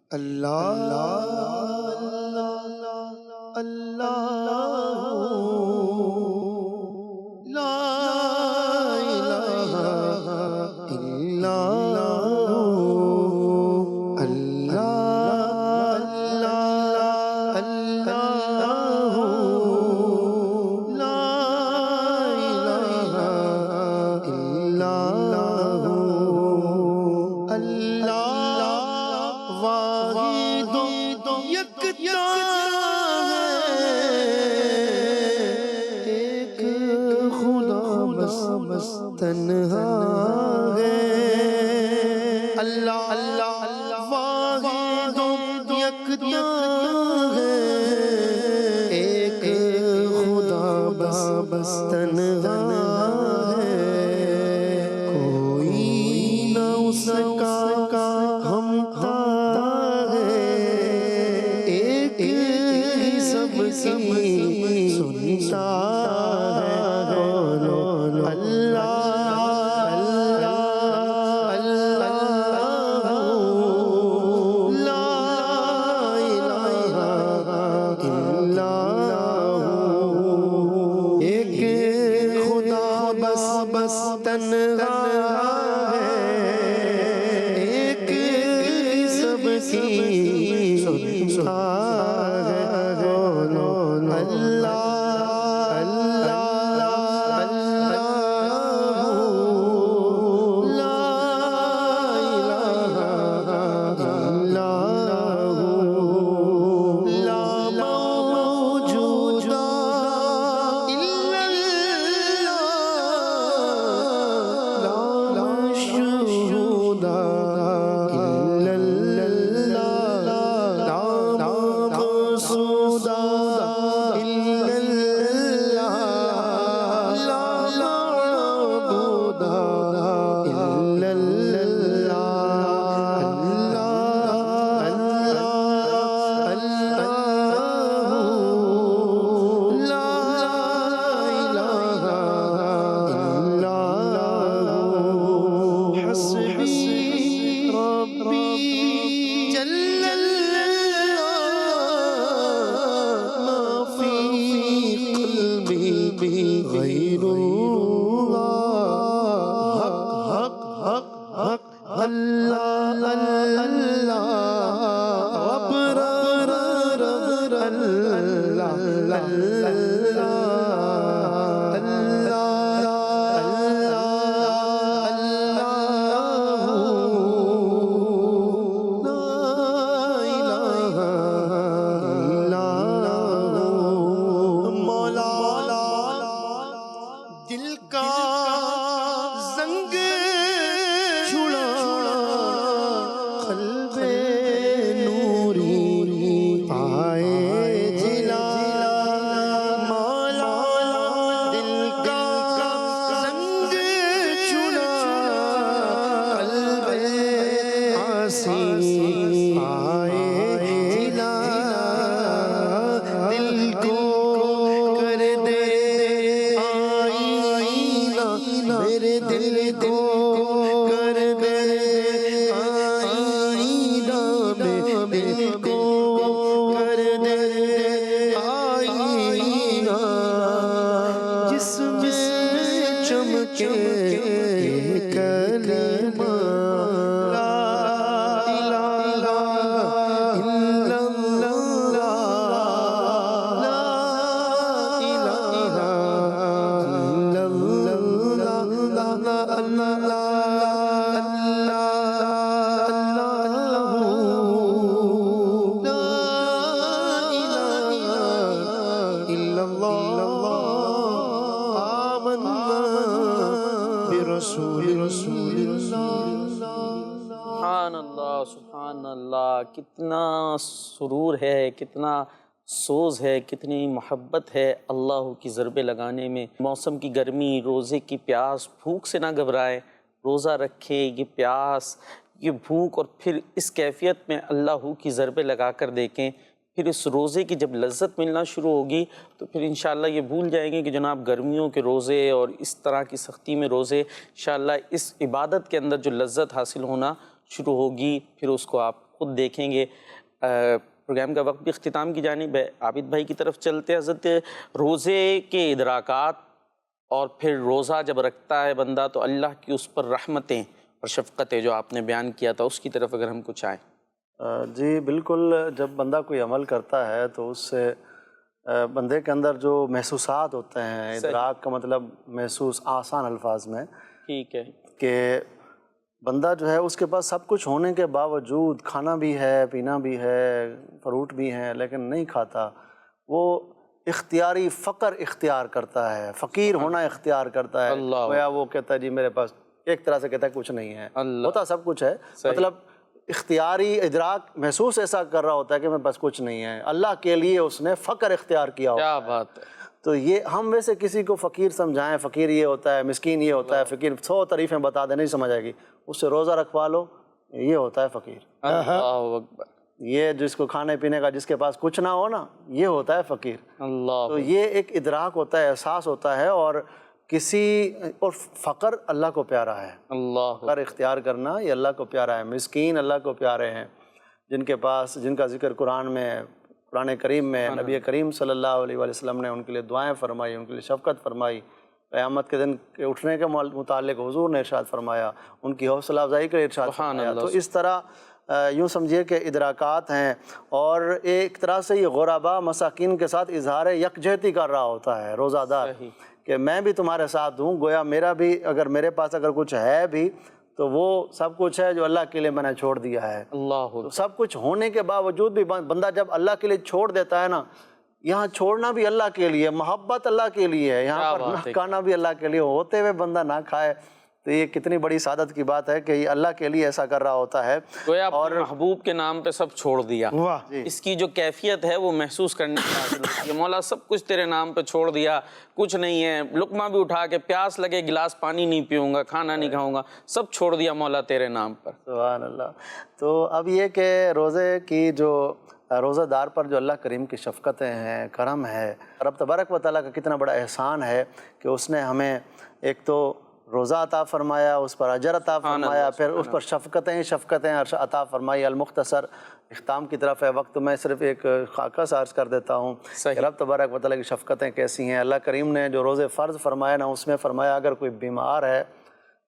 سبحان اللہ سبحان اللہ، کتنا سرور ہے، کتنا سوز ہے، کتنی محبت ہے اللہ کی ضربے لگانے میں۔ موسم کی گرمی، روزے کی پیاس، بھوک سے نہ گھبرائیں، روزہ رکھیں، یہ پیاس، یہ بھوک، اور پھر اس کیفیت میں اللہ کی ضربے لگا کر دیکھیں۔ پھر اس روزے کی جب لذت ملنا شروع ہوگی تو پھر انشاءاللہ یہ بھول جائیں گے کہ جناب گرمیوں کے روزے اور اس طرح کی سختی میں روزے، انشاءاللہ اس عبادت کے اندر جو لذت حاصل ہونا شروع ہوگی پھر اس کو آپ خود دیکھیں گے۔ پروگرام کا وقت بھی اختتام کی جانب ہے، عابد بھائی کی طرف چلتے ہیں۔ حضرت روزے کے ادراکات اور پھر روزہ جب رکھتا ہے بندہ تو اللہ کی اس پر رحمتیں اور شفقتیں جو آپ نے بیان کیا تھا اس کی طرف اگر ہم کچھ آئیں۔ جی بالکل، جب بندہ کوئی عمل کرتا ہے تو اس سے بندے کے اندر جو محسوسات ہوتے ہیں، ادراک کا مطلب محسوس آسان الفاظ میں، ٹھیک ہے، کہ بندہ جو ہے اس کے پاس سب کچھ ہونے کے باوجود کھانا بھی ہے، پینا بھی ہے، فروٹ بھی ہیں، لیکن نہیں کھاتا، وہ اختیاری فقر اختیار کرتا ہے، فقیر ہونا اختیار کرتا ہے۔ گویا وہ کہتا ہے جی میرے پاس، ایک طرح سے کہتا ہے کچھ نہیں ہے، ہوتا سب کچھ ہے، مطلب اختیاری ادراک محسوس ایسا کر رہا ہوتا ہے کہ میرے پاس کچھ نہیں ہے، اللہ کے لیے اس نے فقر اختیار کیا ہوتا ہے۔ کیا بات ہے! تو یہ ہم ویسے کسی کو فقیر سمجھائیں، فقیر یہ ہوتا ہے، مسکین یہ ہوتا ہے، فقیر 100 تعریفیں بتا دیں نہیں سمجھ آئے گی، اس سے روزہ رکھوا لو، یہ ہوتا ہے فقیر۔ اللہ اکبر! یہ جس کو کھانے پینے کا، جس کے پاس کچھ نہ ہو نا، یہ ہوتا ہے فقیر۔ اللہ تو یہ ایک ادراک ہوتا ہے، احساس ہوتا ہے، اور اور فقر اللہ کو پیارا ہے، اللہ فقر اختیار کرنا یہ اللہ کو پیارا ہے۔ مسکین اللہ کو پیارے ہیں، جن کے پاس، جن کا ذکر قرآن کریم میں نبی کریم صلی اللہ علیہ وسلم نے ان کے لیے دعائیں فرمائی، ان کے لیے شفقت فرمائی، قیامت کے دن کے اٹھنے کے متعلق حضور نے ارشاد فرمایا، ان کی حوصلہ افزائی کے لیے ارشاد فرمایا۔ تو اس طرح یوں سمجھیے کہ ادراکات ہیں، اور ایک طرح سے یہ غربا مساکین کے ساتھ اظہار یکجہتی کر رہا ہوتا ہے روزہ دار، کہ میں بھی تمہارے ساتھ ہوں، گویا میرا بھی، اگر میرے پاس اگر کچھ ہے بھی تو وہ سب کچھ ہے جو اللہ کے لیے میں نے چھوڑ دیا ہے۔ تو سب کچھ ہونے کے باوجود بھی بندہ جب اللہ کے لیے چھوڑ دیتا ہے نا، یہاں چھوڑنا بھی اللہ کے لیے، محبت اللہ کے لیے ہے، یہاں پر نہ کھانا بھی اللہ کے لیے، ہوتے ہوئے بندہ نہ کھائے تو یہ کتنی بڑی سعادت کی بات ہے کہ یہ اللہ کے لیے ایسا کر رہا ہوتا ہے. گویا اپنے محبوب کے نام پہ سب چھوڑ دیا. واہ اس کی جو کیفیت ہے وہ محسوس کرنے کی حاصل ہوتی ہے. مولا سب کچھ تیرے نام پہ چھوڑ دیا, کچھ نہیں ہے, لقمہ بھی اٹھا کے پیاس لگے گلاس پانی نہیں پیوں گا, کھانا نہیں کھاؤں گا, سب چھوڑ دیا مولا تیرے نام پر. سبحان اللہ. تو اب یہ کہ روزے کی جو روزہ دار پر جو اللہ کریم کی شفقتیں ہیں, کرم ہے, رب تبارک و تعالیٰ کا کتنا بڑا احسان ہے کہ اس نے ہمیں ایک تو روزہ عطا فرمایا, اس پر اجر عطا فرمایا, پھر اس پر شفقتیں عطا فرمائی. المختصر اختتام کی طرف ہے وقت, میں صرف ایک خاکہ سا عرض کر دیتا ہوں کہ رب تبارک و تعالیٰ کی شفقتیں کیسی ہیں. اللہ کریم نے جو روزے فرض فرمایا نا, اس میں فرمایا اگر کوئی بیمار ہے,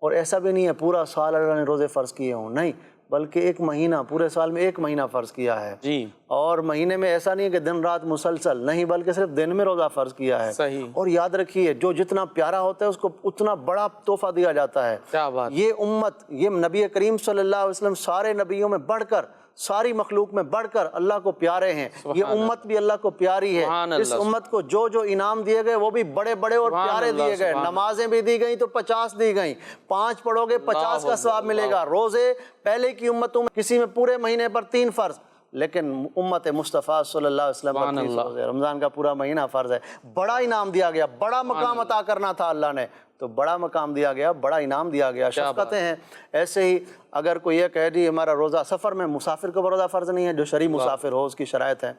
اور ایسا بھی نہیں ہے پورا سال اللہ نے روزے فرض کیے ہوں, نہیں, بلکہ ایک مہینہ, پورے سال میں ایک مہینہ فرض کیا ہے. جی. اور مہینے میں ایسا نہیں کہ دن رات مسلسل, نہیں, بلکہ صرف دن میں روزہ فرض کیا ہے. صحیح. اور یاد رکھیے جو جتنا پیارا ہوتا ہے اس کو اتنا بڑا تحفہ دیا جاتا ہے. کیا بات. یہ امت, یہ نبی کریم صلی اللہ علیہ وسلم سارے نبیوں میں بڑھ کر, ساری مخلوق میں بڑھ کر اللہ کو پیارے ہیں. یہ امت بھی اللہ کو پیاری ہے. اس امت کو جو جو انعام دیے گئے وہ بھی بڑے بڑے اور پیارے دیے گئے. نمازیں بھی دی گئیں تو 50 دی گئیں, 5 پڑھو گے 50 کا ثواب ملے گا. روزے پہلے کی امتوں میں کسی میں پورے مہینے پر 3 فرض, لیکن امت مصطفیٰ صلی اللہ علیہ وسلم پر 30 روزے, رمضان کا پورا مہینہ فرض ہے. بڑا انعام دیا گیا, بڑا مقام عطا کرنا تھا اللہ نے, تو بڑا مقام دیا گیا, بڑا انعام دیا گیا, شفقتیں ہیں. ایسے ہی اگر کوئی یہ کہے جی ہمارا روزہ سفر میں, مسافر کو روزہ فرض نہیں ہے, جو شرعی مسافر ہو اس کی شرائط ہے.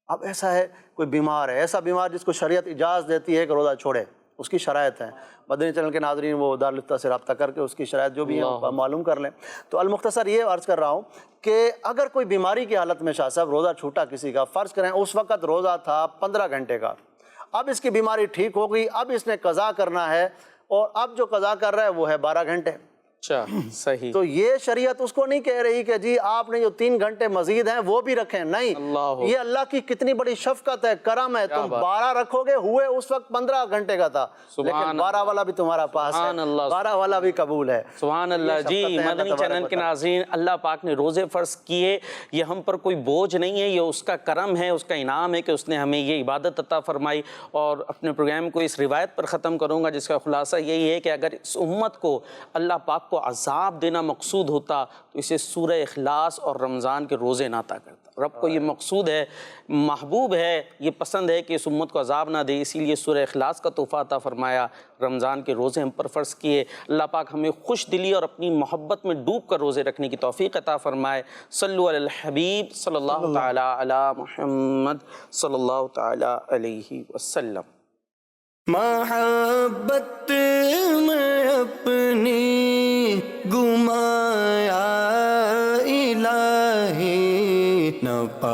اب ایسا ہے کوئی بیمار ہے, ایسا بیمار جس کو شریعت اجازت دیتی ہے کہ روزہ چھوڑے, اس کی شرائط ہیں. مدنی چینل کے ناظرین وہ دارالفتہ سے رابطہ کر کے اس کی شرائط جو بھی ہیں معلوم کر لیں. تو المختصر یہ عرض کر رہا ہوں کہ اگر کوئی بیماری کی حالت میں شاہ صاحب روزہ چھوٹا کسی کا, فرض کریں اس وقت روزہ تھا 15 گھنٹے کا, اب اس کی بیماری ٹھیک ہو گئی, اب اس نے قضا کرنا ہے, اور اب جو قضا کر رہا ہے وہ ہے 12 گھنٹے. اچھا صحیح. تو یہ شریعت اس کو نہیں کہہ رہی کہ جی آپ نے جو 3 گھنٹے مزید ہیں وہ بھی رکھیں, نہیں, یہ اللہ کی کتنی بڑی شفقت ہے, کرم ہے. تم 12 رکھو گے, ہوئے اس وقت 15 گھنٹے کا تھا, لیکن 12 والا بھی تمہارا پاس ہے, 12 والا بھی قبول ہے. سبحان اللہ. جی مدنی چینل کے ناظرین, اللہ پاک نے روزے فرض کیے, یہ ہم پر کوئی بوجھ نہیں ہے, یہ اس کا کرم ہے, اس کا انعام ہے کہ اس نے ہمیں یہ عبادت عطا فرمائی. اور اپنے پروگرام کو اس روایت پر ختم کروں گا جس کا خلاصہ یہی ہے کہ اگر اس امت کو اللہ پاک کو عذاب دینا مقصود ہوتا تو اسے سورہ اخلاص اور رمضان کے روزے نہ عطا کرتا. رب کو یہ مقصود ہے, محبوب ہے, یہ پسند ہے کہ اس امت کو عذاب نہ دے, اسی لیے سورہ اخلاص کا تحفہ عطا فرمایا, رمضان کے روزے ہم پر فرض کیے. اللہ پاک ہمیں خوش دلی اور اپنی محبت میں ڈوب کر روزے رکھنے کی توفیق عطا فرمائے. صلو علی الحبیب صلی اللہ تعالی علی محمد صلی اللہ تعالی علیہ وسلم. محبت میں اپنی گمایا الہی نہ پا